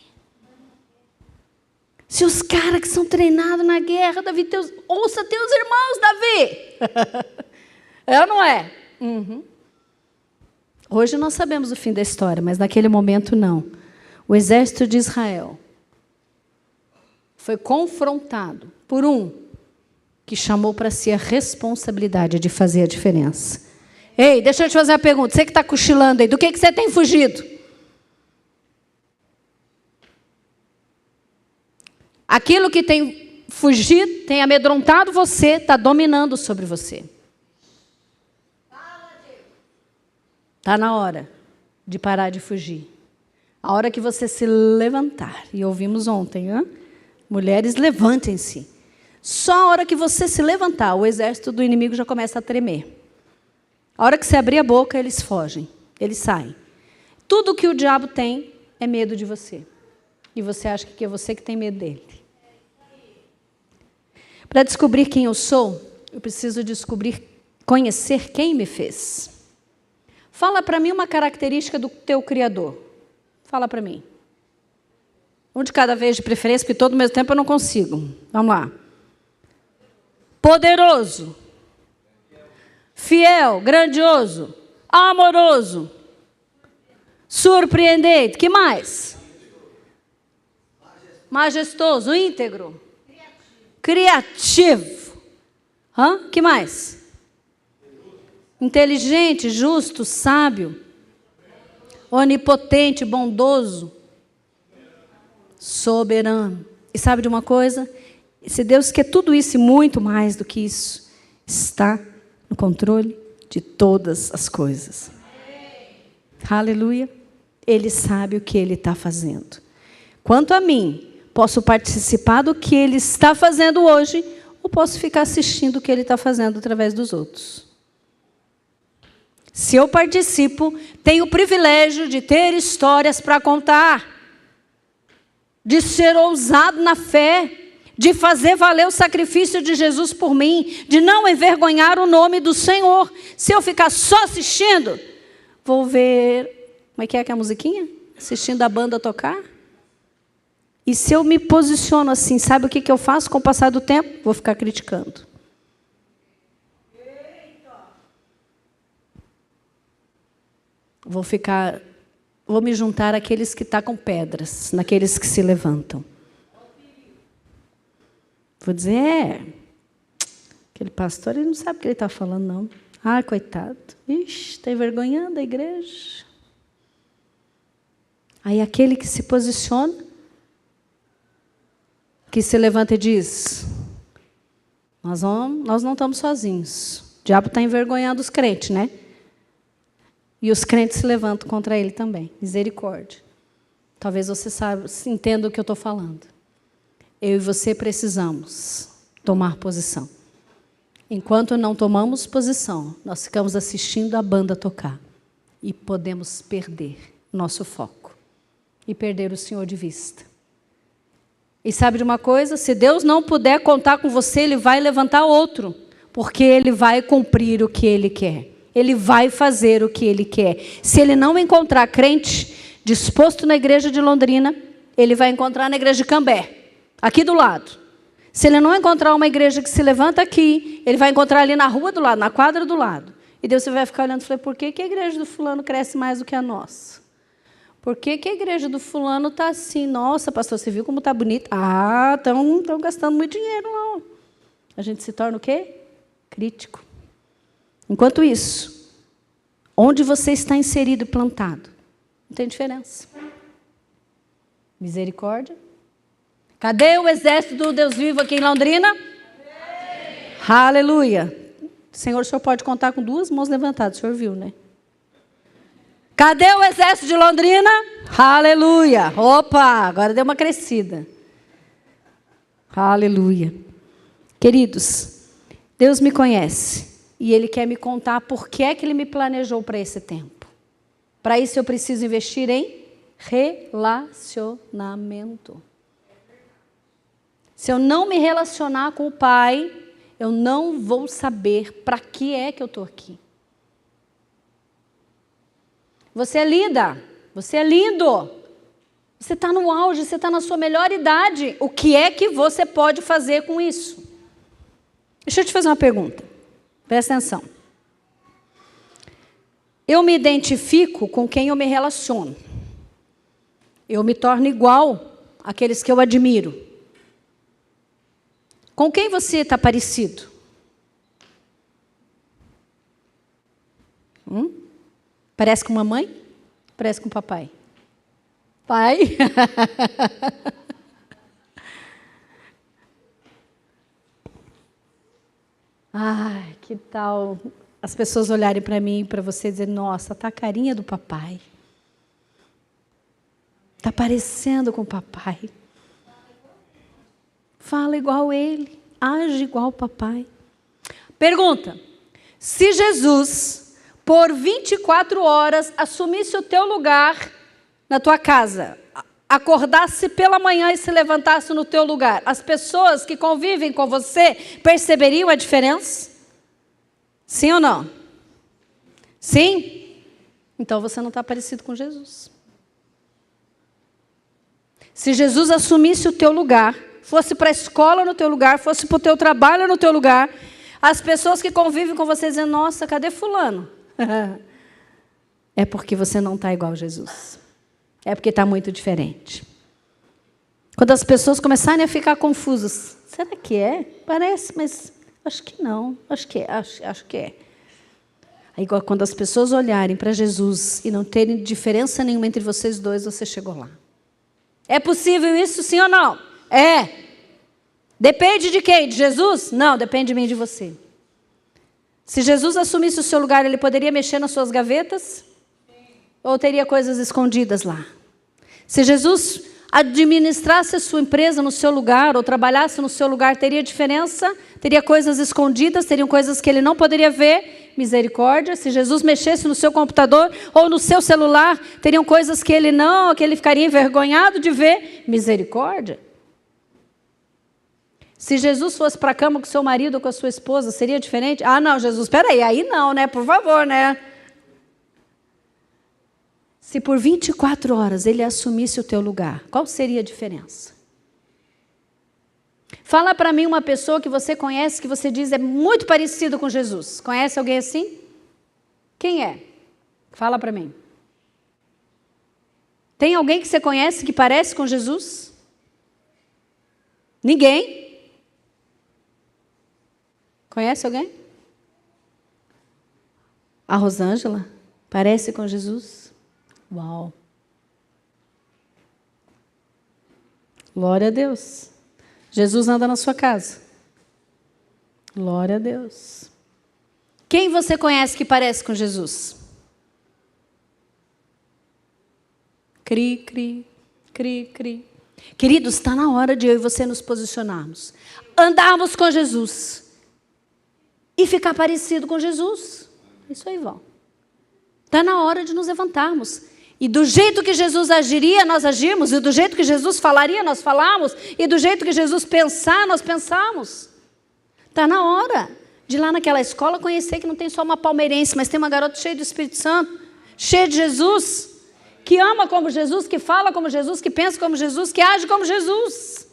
Se os caras que são treinados na guerra, Davi, ouça teus irmãos, Davi. É ou não é? Uhum. Hoje nós sabemos o fim da história, mas naquele momento não. O exército de Israel foi confrontado por um que chamou para si a responsabilidade de fazer a diferença. Ei, deixa eu te fazer uma pergunta. Você que está cochilando aí, do que você tem fugido? Aquilo que tem fugido, tem amedrontado você, está dominando sobre você. Está na hora de parar de fugir. A hora que você se levantar, e ouvimos ontem, mulheres, levantem-se. Só a hora que você se levantar, o exército do inimigo já começa a tremer. A hora que você abrir a boca, eles fogem, eles saem. Tudo que o diabo tem é medo de você. E você acha que é você que tem medo dele. Para descobrir quem eu sou, eu preciso conhecer quem me fez. Fala para mim uma característica do teu Criador. Fala para mim. Um de cada vez de preferência, porque todo ao mesmo tempo eu não consigo. Vamos lá. Poderoso. Fiel, grandioso, amoroso, surpreendente. Que mais? Majestoso, íntegro. Criativo. Que mais? Inteligente, justo, sábio. Onipotente, bondoso. Soberano. E sabe de uma coisa? Se Deus quer tudo isso e muito mais do que isso, está no controle de todas as coisas. Aleluia. Ele sabe o que Ele está fazendo. Quanto a mim, posso participar do que Ele está fazendo hoje, ou posso ficar assistindo o que Ele está fazendo através dos outros. Se eu participo, tenho o privilégio de ter histórias para contar, de ser ousado na fé, de fazer valer o sacrifício de Jesus por mim, de não envergonhar o nome do Senhor. Se eu ficar só assistindo, vou ver, como é que é a musiquinha? Assistindo a banda tocar. E se eu me posiciono assim, sabe o que eu faço com o passar do tempo? Vou ficar criticando. Vou me juntar àqueles que tacam pedras, naqueles que se levantam. Vou dizer, aquele pastor, ele não sabe o que ele está falando, não. Ah, coitado. Ixi, está envergonhando a igreja. Aí aquele que se posiciona, que se levanta e diz, nós não estamos sozinhos. O diabo está envergonhando os crentes, né? E os crentes se levantam contra ele também. Misericórdia. Talvez você entenda o que eu estou falando. Eu e você precisamos tomar posição. Enquanto não tomamos posição, nós ficamos assistindo a banda tocar. E podemos perder nosso foco. E perder o Senhor de vista. E sabe de uma coisa? Se Deus não puder contar com você, Ele vai levantar outro. Porque Ele vai cumprir o que Ele quer. Ele vai fazer o que Ele quer. Se Ele não encontrar crente disposto na igreja de Londrina, Ele vai encontrar na igreja de Cambé, aqui do lado. Se Ele não encontrar uma igreja que se levanta aqui, Ele vai encontrar ali na rua do lado, na quadra do lado. E Deus vai ficar olhando e falar, por que a igreja do fulano cresce mais do que a nossa? Por que a igreja do fulano está assim? Nossa, pastor, você viu como está bonita? Ah, estão gastando muito dinheiro, não. A gente se torna o quê? Crítico. Enquanto isso, onde você está inserido e plantado, não tem diferença. Misericórdia. Cadê o exército do Deus vivo aqui em Londrina? Amém. Aleluia. Senhor, o senhor pode contar com 2 mãos levantadas, o senhor viu, né? Cadê o exército de Londrina? Aleluia. Opa, agora deu uma crescida. Aleluia. Queridos, Deus me conhece. E Ele quer me contar por que é que Ele me planejou para esse tempo. Para isso eu preciso investir em relacionamento. Se eu não me relacionar com o Pai, eu não vou saber para que é que eu estou aqui. Você é linda, você é lindo. Você está no auge, você está na sua melhor idade. O que é que você pode fazer com isso? Deixa eu te fazer uma pergunta. Presta atenção. Eu me identifico com quem eu me relaciono. Eu me torno igual àqueles que eu admiro. Com quem você está parecido? Parece com mamãe? Parece com papai? Pai? Ai, que tal as pessoas olharem para mim e para você e dizer, nossa, tá a carinha do papai. Tá parecendo com o papai. Fala igual ele, age igual o papai. Pergunta, se Jesus, por 24 horas, assumisse o teu lugar na tua casa, acordasse pela manhã e se levantasse no teu lugar, as pessoas que convivem com você perceberiam a diferença? Sim ou não? Sim? Então você não está parecido com Jesus. Se Jesus assumisse o teu lugar, fosse para a escola no teu lugar, fosse para o teu trabalho no teu lugar, as pessoas que convivem com você dizem, nossa, cadê fulano? é porque você não está igual a Jesus. É porque está muito diferente. Quando as pessoas começarem a ficar confusas, será que é? Parece, mas acho que não. Acho que é. Aí, quando as pessoas olharem para Jesus e não terem diferença nenhuma entre vocês dois, você chegou lá. É possível isso, sim ou não? É. Depende de quem? De Jesus? Não, depende de mim e de você. Se Jesus assumisse o seu lugar, ele poderia mexer nas suas gavetas? Ou teria coisas escondidas lá? Se Jesus administrasse a sua empresa no seu lugar, ou trabalhasse no seu lugar, teria diferença? Teria coisas escondidas? Teriam coisas que ele não poderia ver? Misericórdia. Se Jesus mexesse no seu computador ou no seu celular, teriam coisas que ele ficaria envergonhado de ver? Misericórdia. Se Jesus fosse para a cama com seu marido ou com a sua esposa, seria diferente? Ah, não, Jesus, espera aí não, né? Por favor, né? Se por 24 horas ele assumisse o teu lugar, qual seria a diferença? Fala para mim uma pessoa que você conhece, que você diz é muito parecido com Jesus. Conhece alguém assim? Quem é? Fala para mim. Tem alguém que você conhece que parece com Jesus? Ninguém? Conhece alguém? A Rosângela parece com Jesus? Uau! Glória a Deus. Jesus anda na sua casa. Glória a Deus. Quem você conhece que parece com Jesus? Cri, cri, cri, cri. Queridos, está na hora de eu e você nos posicionarmos. Andarmos com Jesus. E ficar parecido com Jesus. Isso aí, Val. Está na hora de nos levantarmos. E do jeito que Jesus agiria, nós agimos. E do jeito que Jesus falaria, nós falamos. E do jeito que Jesus pensar, nós pensamos. Está na hora de ir lá naquela escola conhecer que não tem só uma palmeirense, mas tem uma garota cheia do Espírito Santo, cheia de Jesus, que ama como Jesus, que fala como Jesus, que pensa como Jesus, que age como Jesus.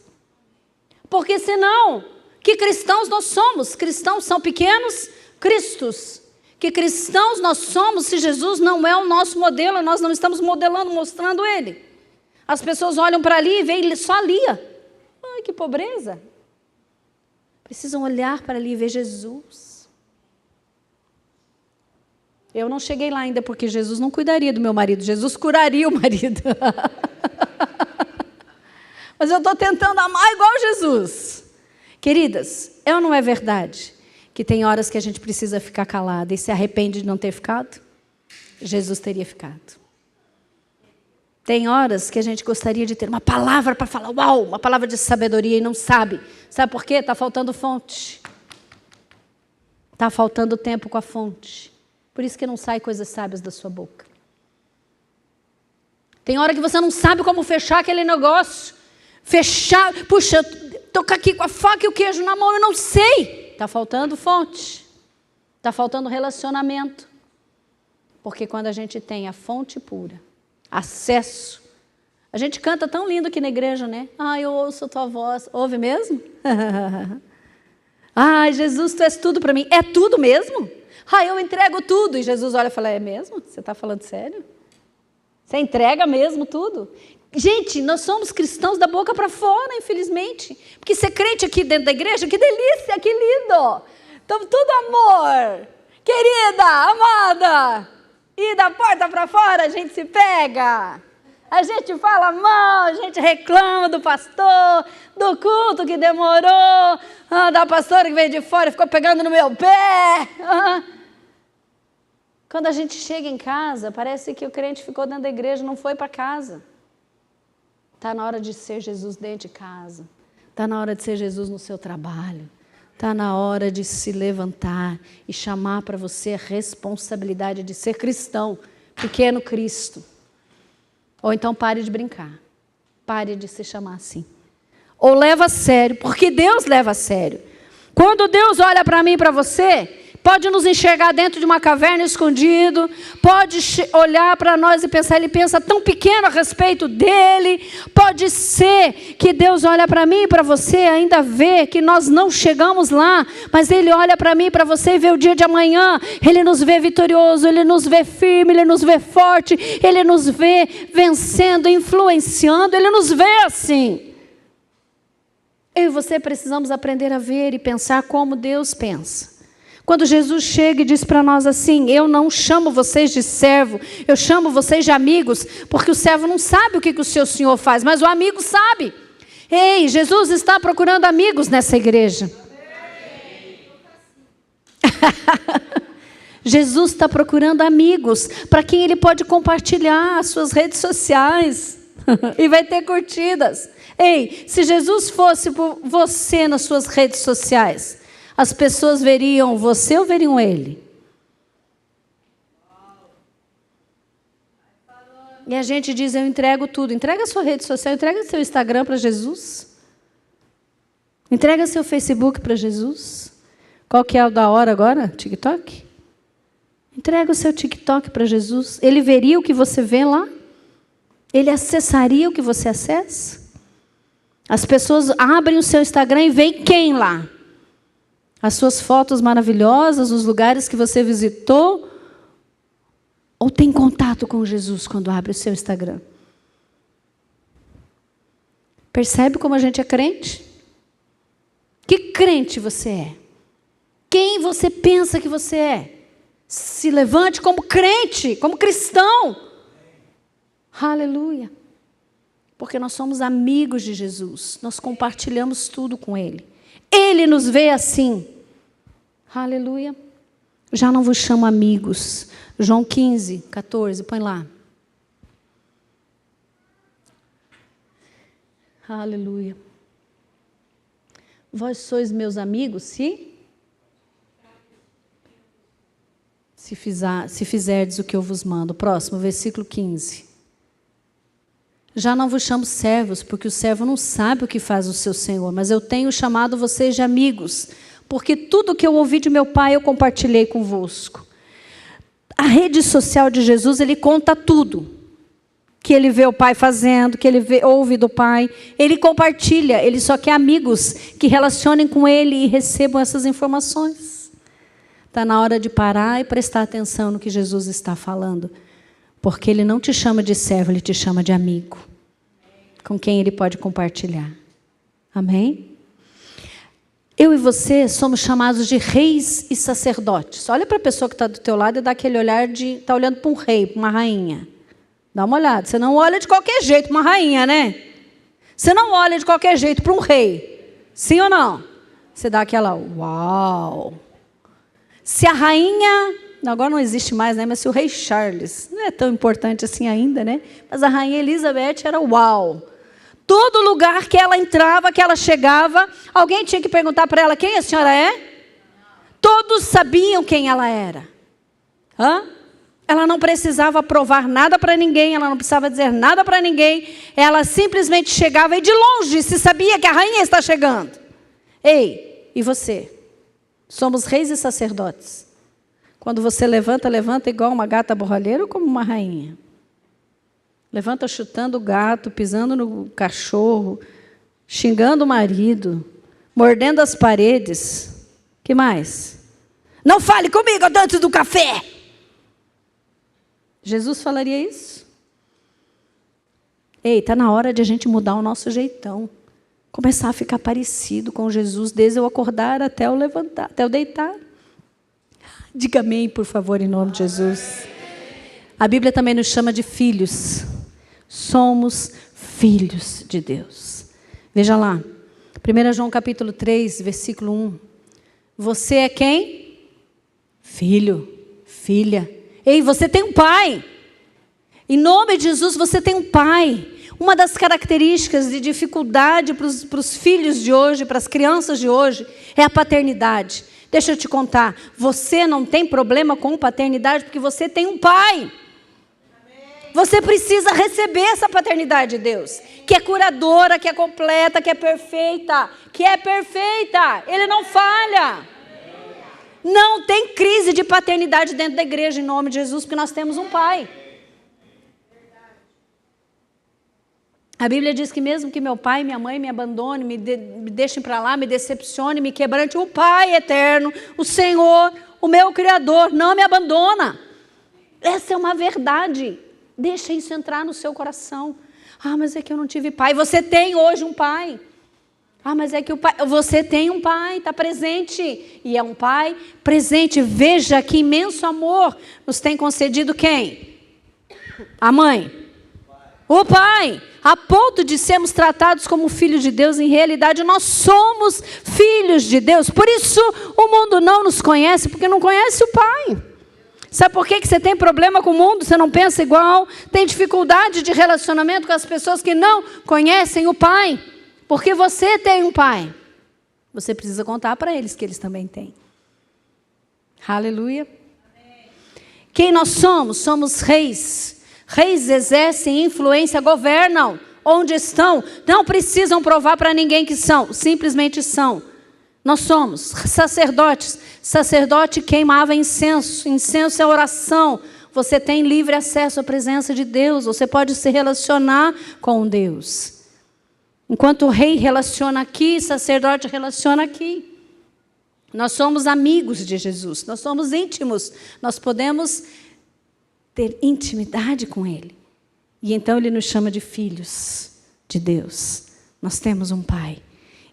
Porque senão, que cristãos nós somos? Cristãos são pequenos cristos. Que cristãos nós somos se Jesus não é o nosso modelo, nós não estamos modelando, mostrando Ele. As pessoas olham para ali e veem só ali. Ai, que pobreza. Precisam olhar para ali e ver Jesus. Eu não cheguei lá ainda porque Jesus não cuidaria do meu marido, Jesus curaria o marido. Mas eu estou tentando amar igual Jesus. Queridas, é ou não é verdade que tem horas que a gente precisa ficar calada e se arrepende de não ter ficado? Jesus teria ficado. Tem horas que a gente gostaria de ter uma palavra para falar, uau, uma palavra de sabedoria e não sabe. Sabe por quê? Está faltando fonte. Está faltando tempo com a fonte. Por isso que não sai coisas sábias da sua boca. Tem hora que você não sabe como fechar aquele negócio. Fechar, puxa, tocar aqui com a faca e o queijo na mão, eu não sei. Está faltando fonte. Está faltando relacionamento. Porque quando a gente tem a fonte pura, acesso. A gente canta tão lindo aqui na igreja, né? Ah, eu ouço a tua voz. Ouve mesmo? Ai, Jesus, tu és tudo para mim. É tudo mesmo? Ah, eu entrego tudo. E Jesus olha e fala, é mesmo? Você está falando sério? Você entrega mesmo tudo? Gente, nós somos cristãos da boca para fora, infelizmente. Porque ser crente aqui dentro da igreja, que delícia, que lindo. Estamos tudo amor. Querida, amada. E da porta para fora a gente se pega. A gente fala mal, a gente reclama do pastor, do culto que demorou, da pastora que veio de fora e ficou pegando no meu pé. Quando a gente chega em casa, parece que o crente ficou dentro da igreja, não foi para casa. Está na hora de ser Jesus dentro de casa. Está na hora de ser Jesus no seu trabalho. Está na hora de se levantar e chamar para você a responsabilidade de ser cristão, pequeno Cristo. Ou então pare de brincar. Pare de se chamar assim. Ou leva a sério, porque Deus leva a sério. Quando Deus olha para mim e para você, pode nos enxergar dentro de uma caverna escondido, pode olhar para nós e pensar, ele pensa tão pequeno a respeito dele. Pode ser que Deus olha para mim e para você e ainda vê que nós não chegamos lá, mas ele olha para mim e para você e vê o dia de amanhã. Ele nos vê vitorioso, ele nos vê firme, ele nos vê forte, ele nos vê vencendo, influenciando, ele nos vê assim. Eu e você precisamos aprender a ver e pensar como Deus pensa. Quando Jesus chega e diz para nós assim, eu não chamo vocês de servo, eu chamo vocês de amigos, porque o servo não sabe o que o seu senhor faz, mas o amigo sabe. Ei, Jesus está procurando amigos nessa igreja. Jesus está procurando amigos para quem ele pode compartilhar as suas redes sociais e vai ter curtidas. Ei, se Jesus fosse por você nas suas redes sociais, as pessoas veriam você ou veriam ele? E a gente diz, eu entrego tudo. Entrega a sua rede social, entrega seu Instagram para Jesus. Entrega seu Facebook para Jesus. Qual que é o da hora agora? TikTok? Entrega o seu TikTok para Jesus. Ele veria o que você vê lá? Ele acessaria o que você acessa? As pessoas abrem o seu Instagram e veem quem lá? As suas fotos maravilhosas, os lugares que você visitou? Ou tem contato com Jesus quando abre o seu Instagram? Percebe como a gente é crente? Que crente você é? Quem você pensa que você é? Se levante como crente, como cristão. Aleluia. Porque nós somos amigos de Jesus. Nós compartilhamos tudo com Ele. Ele nos vê assim. Aleluia. Já não vos chamo amigos. João 15, 14, põe lá. Aleluia. Vós sois meus amigos, se fizerdes o que eu vos mando. Próximo, versículo 15. Já não vos chamo servos, porque o servo não sabe o que faz o seu senhor, mas eu tenho chamado vocês de amigos, porque tudo o que eu ouvi de meu Pai eu compartilhei convosco. A rede social de Jesus, ele conta tudo que ele vê o Pai fazendo, que ele ouve do Pai. Ele compartilha, ele só quer amigos que relacionem com ele e recebam essas informações. Está na hora de parar e prestar atenção no que Jesus está falando. Porque ele não te chama de servo, ele te chama de amigo. Com quem ele pode compartilhar. Amém? Eu e você somos chamados de reis e sacerdotes. Olha para a pessoa que está do teu lado e dá aquele olhar de... Está olhando para um rei, para uma rainha. Dá uma olhada. Você não olha de qualquer jeito para uma rainha, né? Você não olha de qualquer jeito para um rei. Sim ou não? Você dá aquela... Uau! Se a rainha... Agora não existe mais, né? Mas se o rei Charles... Não é tão importante assim ainda, né? Mas a rainha Elizabeth era uau! Todo lugar que ela entrava, que ela chegava, alguém tinha que perguntar para ela, quem a senhora é? Todos sabiam quem ela era. Hã? Ela não precisava provar nada para ninguém, ela não precisava dizer nada para ninguém, ela simplesmente chegava e de longe se sabia que a rainha está chegando. Ei, e você? Somos reis e sacerdotes. Quando você levanta igual uma gata borralheira ou como uma rainha? Levanta chutando o gato, pisando no cachorro, xingando o marido, mordendo as paredes. Que mais? Não fale comigo antes do café. Jesus falaria isso? Ei, está na hora de a gente mudar o nosso jeitão. Começar a ficar parecido com Jesus, desde eu acordar até eu levantar, até eu deitar. Diga amém, por favor, em nome de Jesus. A Bíblia também nos chama de filhos. Somos filhos de Deus. Veja lá, 1 João capítulo 3, versículo 1. Você é quem? Filho, filha. Ei, você tem um pai. Em nome de Jesus, você tem um pai. Uma das características de dificuldade para os filhos de hoje, para as crianças de hoje, é a paternidade. Deixa eu te contar, você não tem problema com paternidade porque você tem um pai. Você precisa receber essa paternidade de Deus, que é curadora, que é completa, que é perfeita. Ele não falha. Não tem crise de paternidade dentro da igreja, em nome de Jesus, porque nós temos um pai. A Bíblia diz que mesmo que meu pai e minha mãe me abandonem, me deixem para lá, me decepcionem, me quebrante, o Pai eterno, o Senhor, o meu Criador, não me abandona. Essa é uma verdade. Deixa isso entrar no seu coração. Ah, mas é que eu não tive pai. Você tem hoje um pai. Ah, mas é que você tem um pai, está presente. E é um pai presente. Veja que imenso amor nos tem concedido quem? A mãe. O pai. A ponto de sermos tratados como filhos de Deus, em realidade nós somos filhos de Deus. Por isso o mundo não nos conhece, porque não conhece o pai. Sabe por que você tem problema com o mundo? Você não pensa igual? Tem dificuldade de relacionamento com as pessoas que não conhecem o pai? Porque você tem um pai. Você precisa contar para eles que eles também têm. Aleluia. Quem nós somos? Somos reis. Reis exercem influência, governam onde estão. Não precisam provar para ninguém que são. Simplesmente são. Nós somos sacerdotes. Sacerdote queimava incenso. Incenso é oração. Você tem livre acesso à presença de Deus. Você pode se relacionar com Deus. Enquanto o rei relaciona aqui, sacerdote relaciona aqui. Nós somos amigos de Jesus. Nós somos íntimos. Nós podemos ter intimidade com Ele. E então Ele nos chama de filhos de Deus. Nós temos um Pai.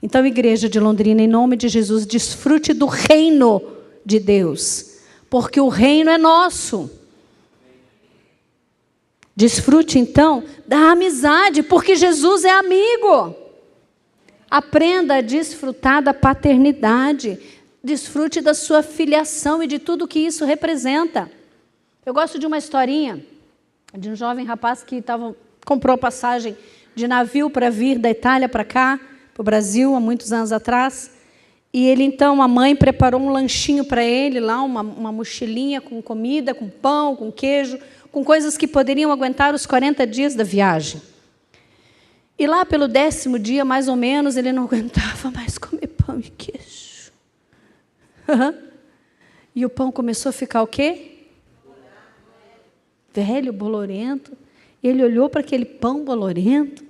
Então, igreja de Londrina, em nome de Jesus, desfrute do reino de Deus. Porque o reino é nosso. Desfrute, então, da amizade, porque Jesus é amigo. Aprenda a desfrutar da paternidade. Desfrute da sua filiação e de tudo que isso representa. Eu gosto de uma historinha de um jovem rapaz que comprou passagem de navio para vir da Itália para cá, para o Brasil, há muitos anos atrás. E ele, então, a mãe preparou um lanchinho para ele, lá, uma mochilinha com comida, com pão, com queijo, com coisas que poderiam aguentar os 40 dias da viagem. E lá pelo 10º dia, mais ou menos, ele não aguentava mais comer pão e queijo. E o pão começou a ficar o quê? Velho, bolorento. Ele olhou para aquele pão bolorento.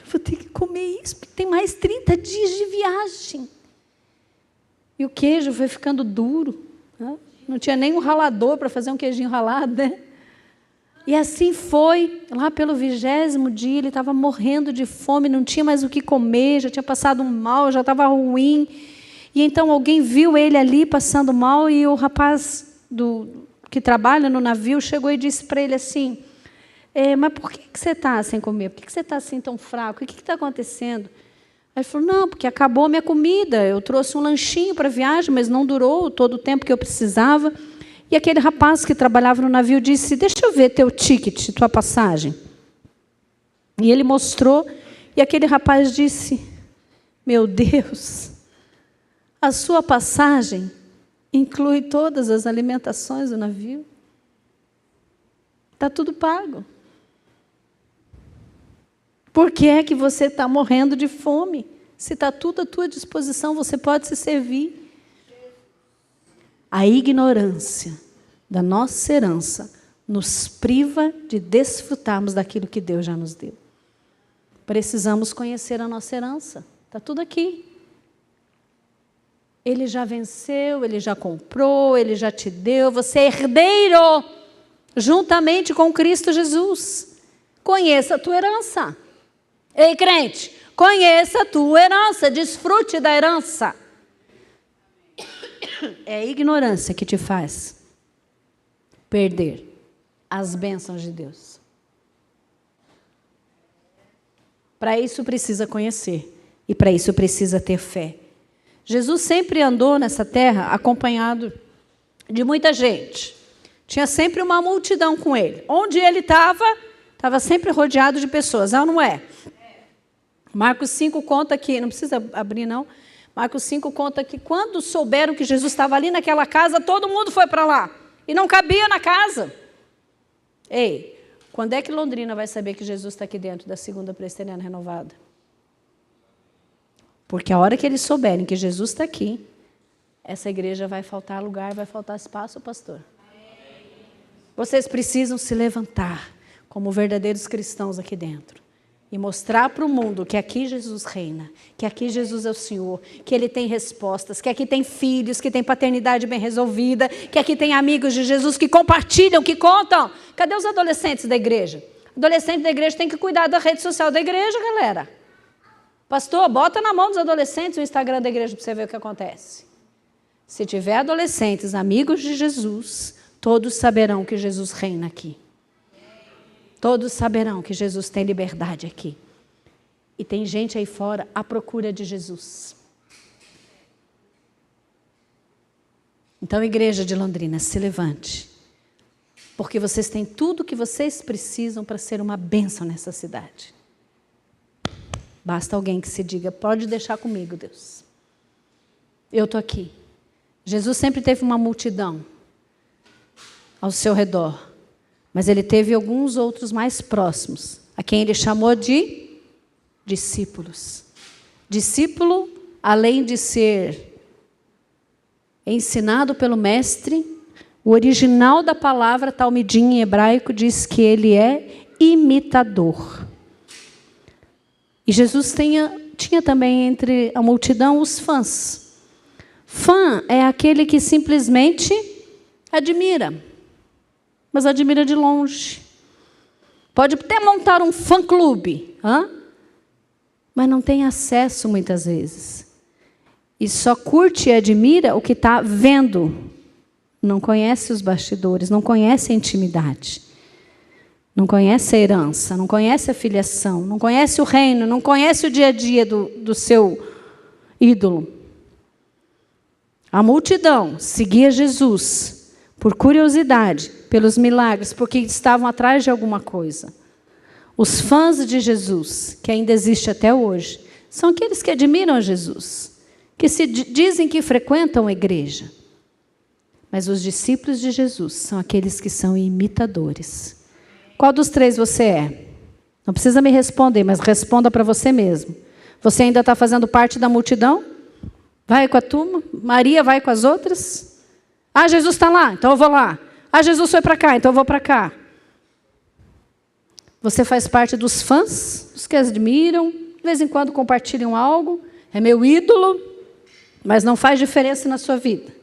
Vou ter que comer isso, porque tem mais 30 dias de viagem. E o queijo foi ficando duro. Né? Não tinha nem um ralador para fazer um queijinho ralado, né? E assim foi. Lá pelo 20º dia, ele estava morrendo de fome, não tinha mais o que comer, já tinha passado mal, já estava ruim. E então alguém viu ele ali passando mal e o rapaz que trabalha no navio chegou e disse para ele assim: mas por que você está sem comer? Por que você está assim tão fraco? O que está acontecendo? Aí ele falou: não, porque acabou a minha comida. Eu trouxe um lanchinho para a viagem, mas não durou todo o tempo que eu precisava. E aquele rapaz que trabalhava no navio disse: deixa eu ver teu ticket, tua passagem. E ele mostrou, e aquele rapaz disse: meu Deus, a sua passagem inclui todas as alimentações do navio. Está tudo pago. Por que é que você está morrendo de fome? Se está tudo à tua disposição, você pode se servir. A ignorância da nossa herança nos priva de desfrutarmos daquilo que Deus já nos deu. Precisamos conhecer a nossa herança. Está tudo aqui. Ele já venceu, Ele já comprou, Ele já te deu. Você é herdeiro, juntamente com Cristo Jesus. Conheça a tua herança. Ei, crente, conheça a tua herança, desfrute da herança. É a ignorância que te faz perder as bênçãos de Deus. Para isso precisa conhecer e para isso precisa ter fé. Jesus sempre andou nessa terra acompanhado de muita gente. Tinha sempre uma multidão com ele. Onde ele estava sempre rodeado de pessoas. Não é? Marcos 5 conta que, não precisa abrir não, Marcos 5 conta que quando souberam que Jesus estava ali naquela casa, todo mundo foi para lá. E não cabia na casa. Ei, quando é que Londrina vai saber que Jesus está aqui dentro da segunda presbiteriana renovada? Porque a hora que eles souberem que Jesus está aqui, essa igreja vai faltar lugar, vai faltar espaço, pastor. Vocês precisam se levantar como verdadeiros cristãos aqui dentro e mostrar para o mundo que aqui Jesus reina, que aqui Jesus é o Senhor, que Ele tem respostas, que aqui tem filhos, que tem paternidade bem resolvida, que aqui tem amigos de Jesus que compartilham, que contam. Cadê os adolescentes da igreja? Adolescente da igreja tem que cuidar da rede social da igreja, galera. Pastor, bota na mão dos adolescentes o Instagram da igreja para você ver o que acontece. Se tiver adolescentes, amigos de Jesus, todos saberão que Jesus reina aqui. Todos saberão que Jesus tem liberdade aqui. E tem gente aí fora à procura de Jesus. Então, igreja de Londrina, se levante. Porque vocês têm tudo o que vocês precisam para ser uma bênção nessa cidade. Basta alguém que se diga, pode deixar comigo, Deus. Eu estou aqui. Jesus sempre teve uma multidão ao seu redor. Mas ele teve alguns outros mais próximos, a quem ele chamou de discípulos. Discípulo, além de ser ensinado pelo mestre, o original da palavra talmidim em hebraico diz que ele é imitador. E Jesus tinha também entre a multidão os fãs. Fã é aquele que simplesmente admira, mas admira de longe. Pode até montar um fã-clube, mas não tem acesso muitas vezes. E só curte e admira o que está vendo. Não conhece os bastidores, não conhece a intimidade. Não conhece a herança, não conhece a filiação, não conhece o reino, não conhece o dia a dia do seu ídolo. A multidão seguia Jesus por curiosidade, pelos milagres, porque estavam atrás de alguma coisa. Os fãs de Jesus, que ainda existe até hoje, são aqueles que admiram a Jesus, que se dizem que frequentam a igreja. Mas os discípulos de Jesus são aqueles que são imitadores. Qual dos três você é? Não precisa me responder, mas responda para você mesmo. Você ainda está fazendo parte da multidão? Vai com a turma? Maria vai com as outras? Ah, Jesus está lá, então eu vou lá. Ah, Jesus foi para cá, então eu vou para cá. Você faz parte dos fãs, dos que admiram, de vez em quando compartilham algo, é meu ídolo, mas não faz diferença na sua vida.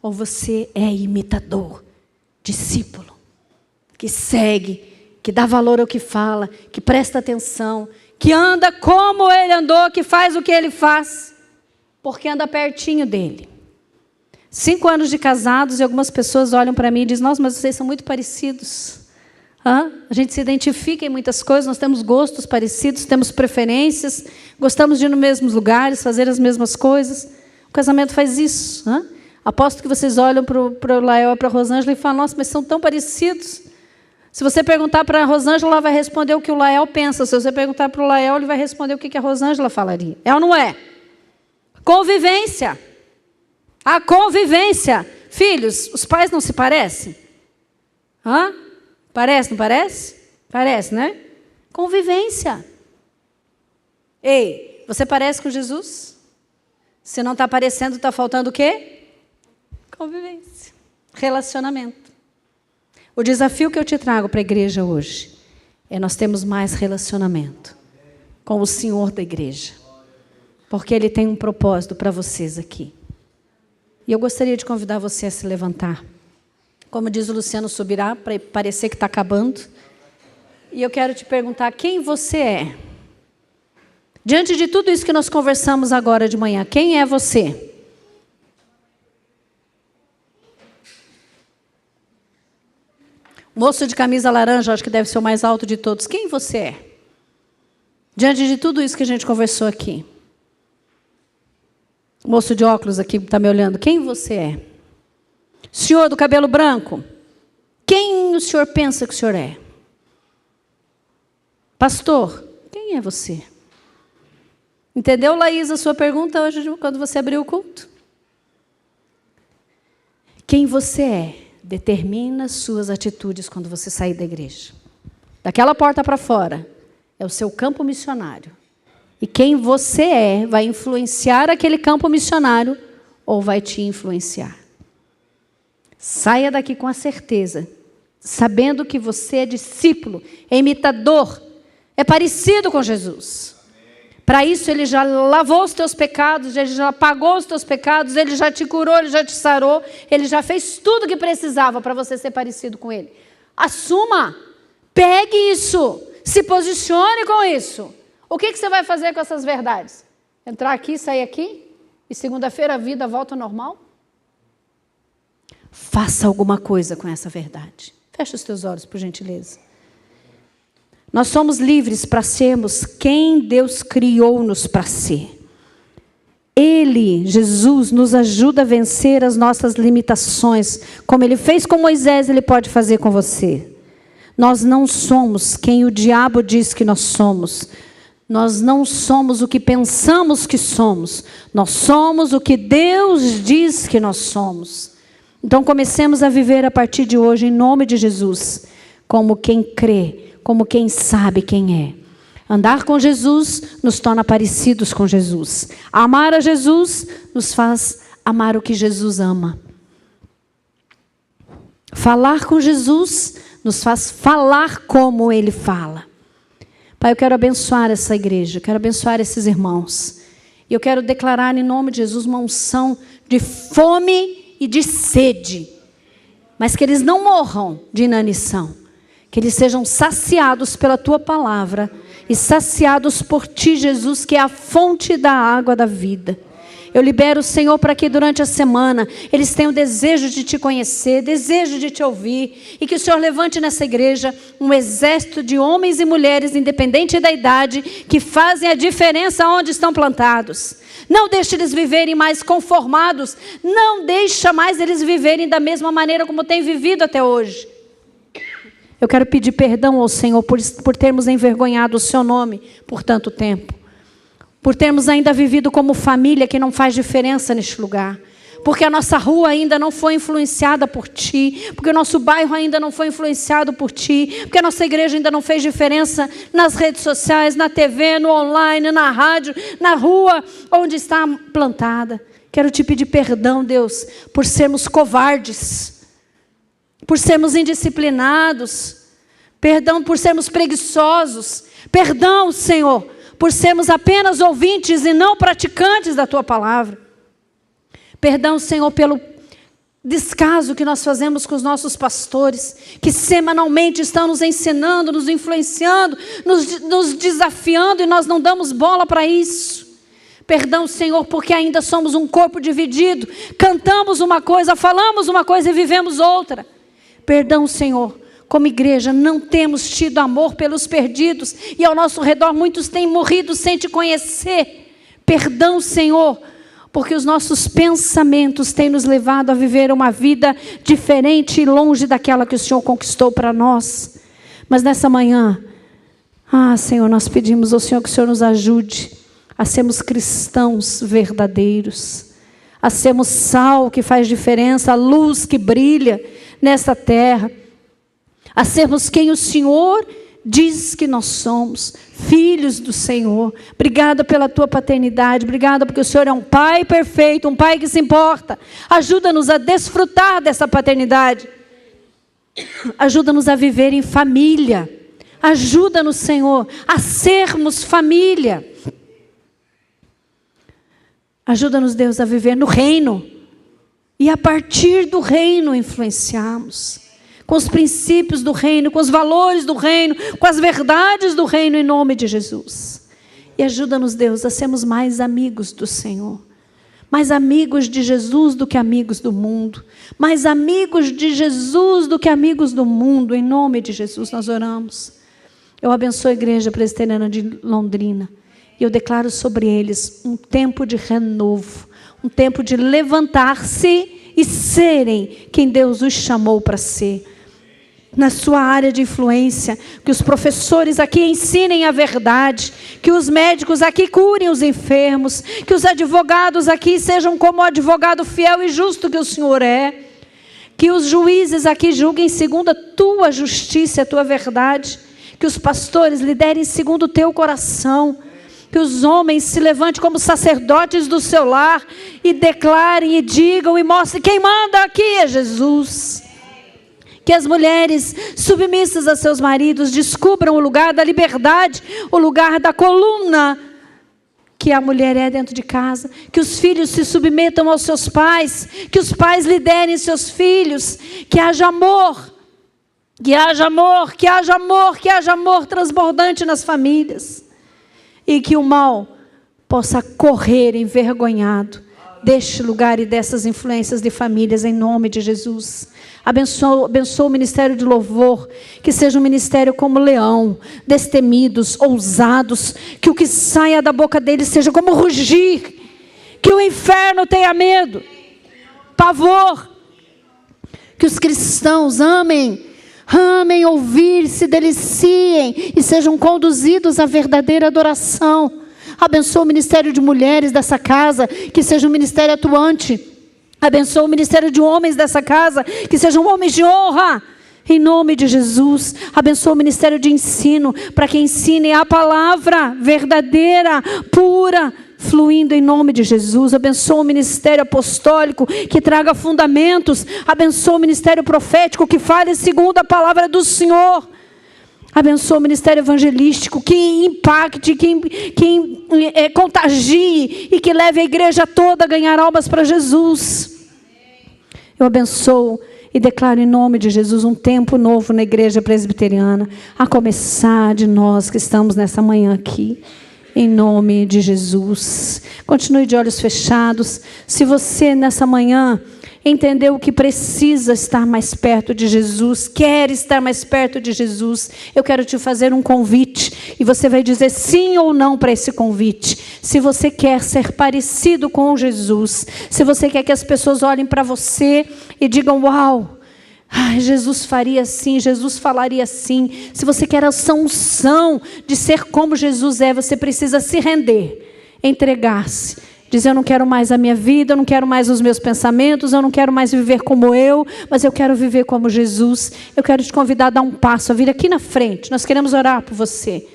Ou você é imitador, discípulo, que segue, que dá valor ao que fala, que presta atenção, que anda como ele andou, que faz o que ele faz, porque anda pertinho dele. 5 anos de casados e algumas pessoas olham para mim e dizem, nossa, mas vocês são muito parecidos. A gente se identifica em muitas coisas, nós temos gostos parecidos, temos preferências, gostamos de ir nos mesmos lugares, fazer as mesmas coisas. O casamento faz isso. Aposto que vocês olham para o Lael e para a Rosângela e falam, nossa, mas são tão parecidos. Se você perguntar para a Rosângela, ela vai responder o que o Lael pensa. Se você perguntar para o Lael, ele vai responder o que a Rosângela falaria. É ou não é? Convivência. A convivência. Filhos, os pais não se parecem? Parece, não parece? Parece, né? Convivência. Ei, você parece com Jesus? Se não está parecendo, está faltando o quê? Convivência. Relacionamento. O desafio que eu te trago para a igreja hoje é nós termos mais relacionamento com o Senhor da igreja. Porque Ele tem um propósito para vocês aqui. E eu gostaria de convidar você a se levantar. Como diz o Luciano Subirá, para parecer que está acabando. E eu quero te perguntar, quem você é? Diante de tudo isso que nós conversamos agora de manhã, quem é você? Moço de camisa laranja, acho que deve ser o mais alto de todos. Quem você é? Diante de tudo isso que a gente conversou aqui. Moço de óculos aqui está me olhando. Quem você é? Senhor do cabelo branco. Quem o senhor pensa que o senhor é? Pastor, quem é você? Entendeu, Laís, a sua pergunta hoje, quando você abriu o culto? Quem você é determina suas atitudes quando você sair da igreja. Daquela porta para fora é o seu campo missionário. E quem você é vai influenciar aquele campo missionário ou vai te influenciar. Saia daqui com a certeza, sabendo que você é discípulo, é imitador, é parecido com Jesus. Para isso Ele já lavou os teus pecados, Ele já pagou os teus pecados, Ele já te curou, Ele já te sarou, Ele já fez tudo o que precisava para você ser parecido com Ele. Assuma, pegue isso, se posicione com isso. O que você vai fazer com essas verdades? Entrar aqui, sair aqui? E segunda-feira a vida volta ao normal? Faça alguma coisa com essa verdade. Feche os teus olhos, por gentileza. Nós somos livres para sermos quem Deus criou-nos para ser. Ele, Jesus, nos ajuda a vencer as nossas limitações. Como Ele fez com Moisés, Ele pode fazer com você. Nós não somos quem o diabo diz que nós somos. Nós não somos o que pensamos que somos. Nós somos o que Deus diz que nós somos. Então comecemos a viver a partir de hoje, em nome de Jesus, como quem crê, como quem sabe quem é. Andar com Jesus nos torna parecidos com Jesus. Amar a Jesus nos faz amar o que Jesus ama. Falar com Jesus nos faz falar como Ele fala. Pai, eu quero abençoar essa igreja, eu quero abençoar esses irmãos. E eu quero declarar em nome de Jesus uma unção de fome e de sede. Mas que eles não morram de inanição. Que eles sejam saciados pela Tua palavra e saciados por Ti, Jesus, que é a fonte da água da vida. Eu libero o Senhor para que durante a semana eles tenham desejo de Te conhecer, desejo de Te ouvir, e que o Senhor levante nessa igreja um exército de homens e mulheres, independente da idade, que fazem a diferença onde estão plantados. Não deixe eles viverem mais conformados, não deixa mais eles viverem da mesma maneira como têm vivido até hoje. Eu quero pedir perdão ao Senhor por termos envergonhado o Seu nome por tanto tempo. Por termos ainda vivido como família que não faz diferença neste lugar. Porque a nossa rua ainda não foi influenciada por Ti. Porque o nosso bairro ainda não foi influenciado por Ti. Porque a nossa igreja ainda não fez diferença nas redes sociais, na TV, no online, na rádio, na rua onde está plantada. Quero Te pedir perdão, Deus, por sermos covardes. Por sermos indisciplinados. Perdão por sermos preguiçosos. Perdão, Senhor, por sermos apenas ouvintes e não praticantes da Tua palavra. Perdão, Senhor, pelo descaso que nós fazemos com os nossos pastores, que semanalmente estão nos ensinando, nos influenciando, nos desafiando, e nós não damos bola para isso. Perdão, Senhor, porque ainda somos um corpo dividido, cantamos uma coisa, falamos uma coisa e vivemos outra. Perdão, Senhor, como igreja não temos tido amor pelos perdidos, e ao nosso redor muitos têm morrido sem Te conhecer. Perdão, Senhor, porque os nossos pensamentos têm nos levado a viver uma vida diferente e longe daquela que o Senhor conquistou para nós. Mas nessa manhã, Senhor, nós pedimos ao Senhor que o Senhor nos ajude a sermos cristãos verdadeiros, a sermos sal que faz diferença, a luz que brilha nessa terra, a sermos quem o Senhor diz que nós somos, filhos do Senhor. Obrigada pela Tua paternidade, obrigada porque o Senhor é um Pai perfeito, um Pai que se importa. Ajuda-nos a desfrutar dessa paternidade. Ajuda-nos a viver em família. Ajuda-nos, Senhor, a sermos família. Ajuda-nos, Deus, a viver no reino. E a partir do reino influenciarmos. Com os princípios do reino, com os valores do reino, com as verdades do reino, em nome de Jesus. E ajuda-nos, Deus, a sermos mais amigos do Senhor. Mais amigos de Jesus do que amigos do mundo. Mais amigos de Jesus do que amigos do mundo. Em nome de Jesus nós oramos. Eu abençoo a Igreja Presbiteriana de Londrina. E eu declaro sobre eles um tempo de renovo. Um tempo de levantar-se e serem quem Deus os chamou para ser. Na sua área de influência, que os professores aqui ensinem a verdade, que os médicos aqui curem os enfermos, que os advogados aqui sejam como o advogado fiel e justo que o Senhor é, que os juízes aqui julguem segundo a Tua justiça e a Tua verdade, que os pastores liderem segundo o Teu coração, Que os homens se levantem como sacerdotes do seu lar e declarem e digam e mostrem: quem manda aqui é Jesus. Que as mulheres submissas a seus maridos descubram o lugar da liberdade, o lugar da coluna que a mulher é dentro de casa. Que os filhos se submetam aos seus pais, que os pais liderem seus filhos, que haja amor, que haja amor, que haja amor, que haja amor transbordante nas famílias. E que o mal possa correr envergonhado deste lugar e dessas influências de famílias, em nome de Jesus. Abençoa o ministério de louvor, que seja um ministério como leão, destemidos, ousados, que o que saia da boca deles seja como rugir, que o inferno tenha medo, pavor, que os cristãos amem ouvir, se deliciem e sejam conduzidos à verdadeira adoração. Abençoa o ministério de mulheres dessa casa, que seja um ministério atuante. Abençoa o ministério de homens dessa casa, que sejam homens de honra, em nome de Jesus. Abençoa o ministério de ensino, para que ensinem a palavra verdadeira, pura, fluindo em nome de Jesus. Abençoa o ministério apostólico, que traga fundamentos. Abençoa o ministério profético, que fale segundo a palavra do Senhor. Abençoa o ministério evangelístico, que impacte, que contagie e que leve a igreja toda a ganhar almas para Jesus. Eu abençoo e declaro em nome de Jesus um tempo novo na igreja presbiteriana, a começar de nós que estamos nessa manhã aqui. Em nome de Jesus. Continue de olhos fechados. Se você nessa manhã entendeu que precisa estar mais perto de Jesus, quer estar mais perto de Jesus, eu quero te fazer um convite. E você vai dizer sim ou não para esse convite. Se você quer ser parecido com Jesus, se você quer que as pessoas olhem para você e digam: uau, Jesus faria assim, Jesus falaria assim. Se você quer essa unção de ser como Jesus é, você precisa se render, entregar-se, dizer: eu não quero mais a minha vida, eu não quero mais os meus pensamentos, eu não quero mais viver como eu, mas eu quero viver como Jesus. Eu quero te convidar a dar um passo, a vir aqui na frente. Nós queremos orar por você.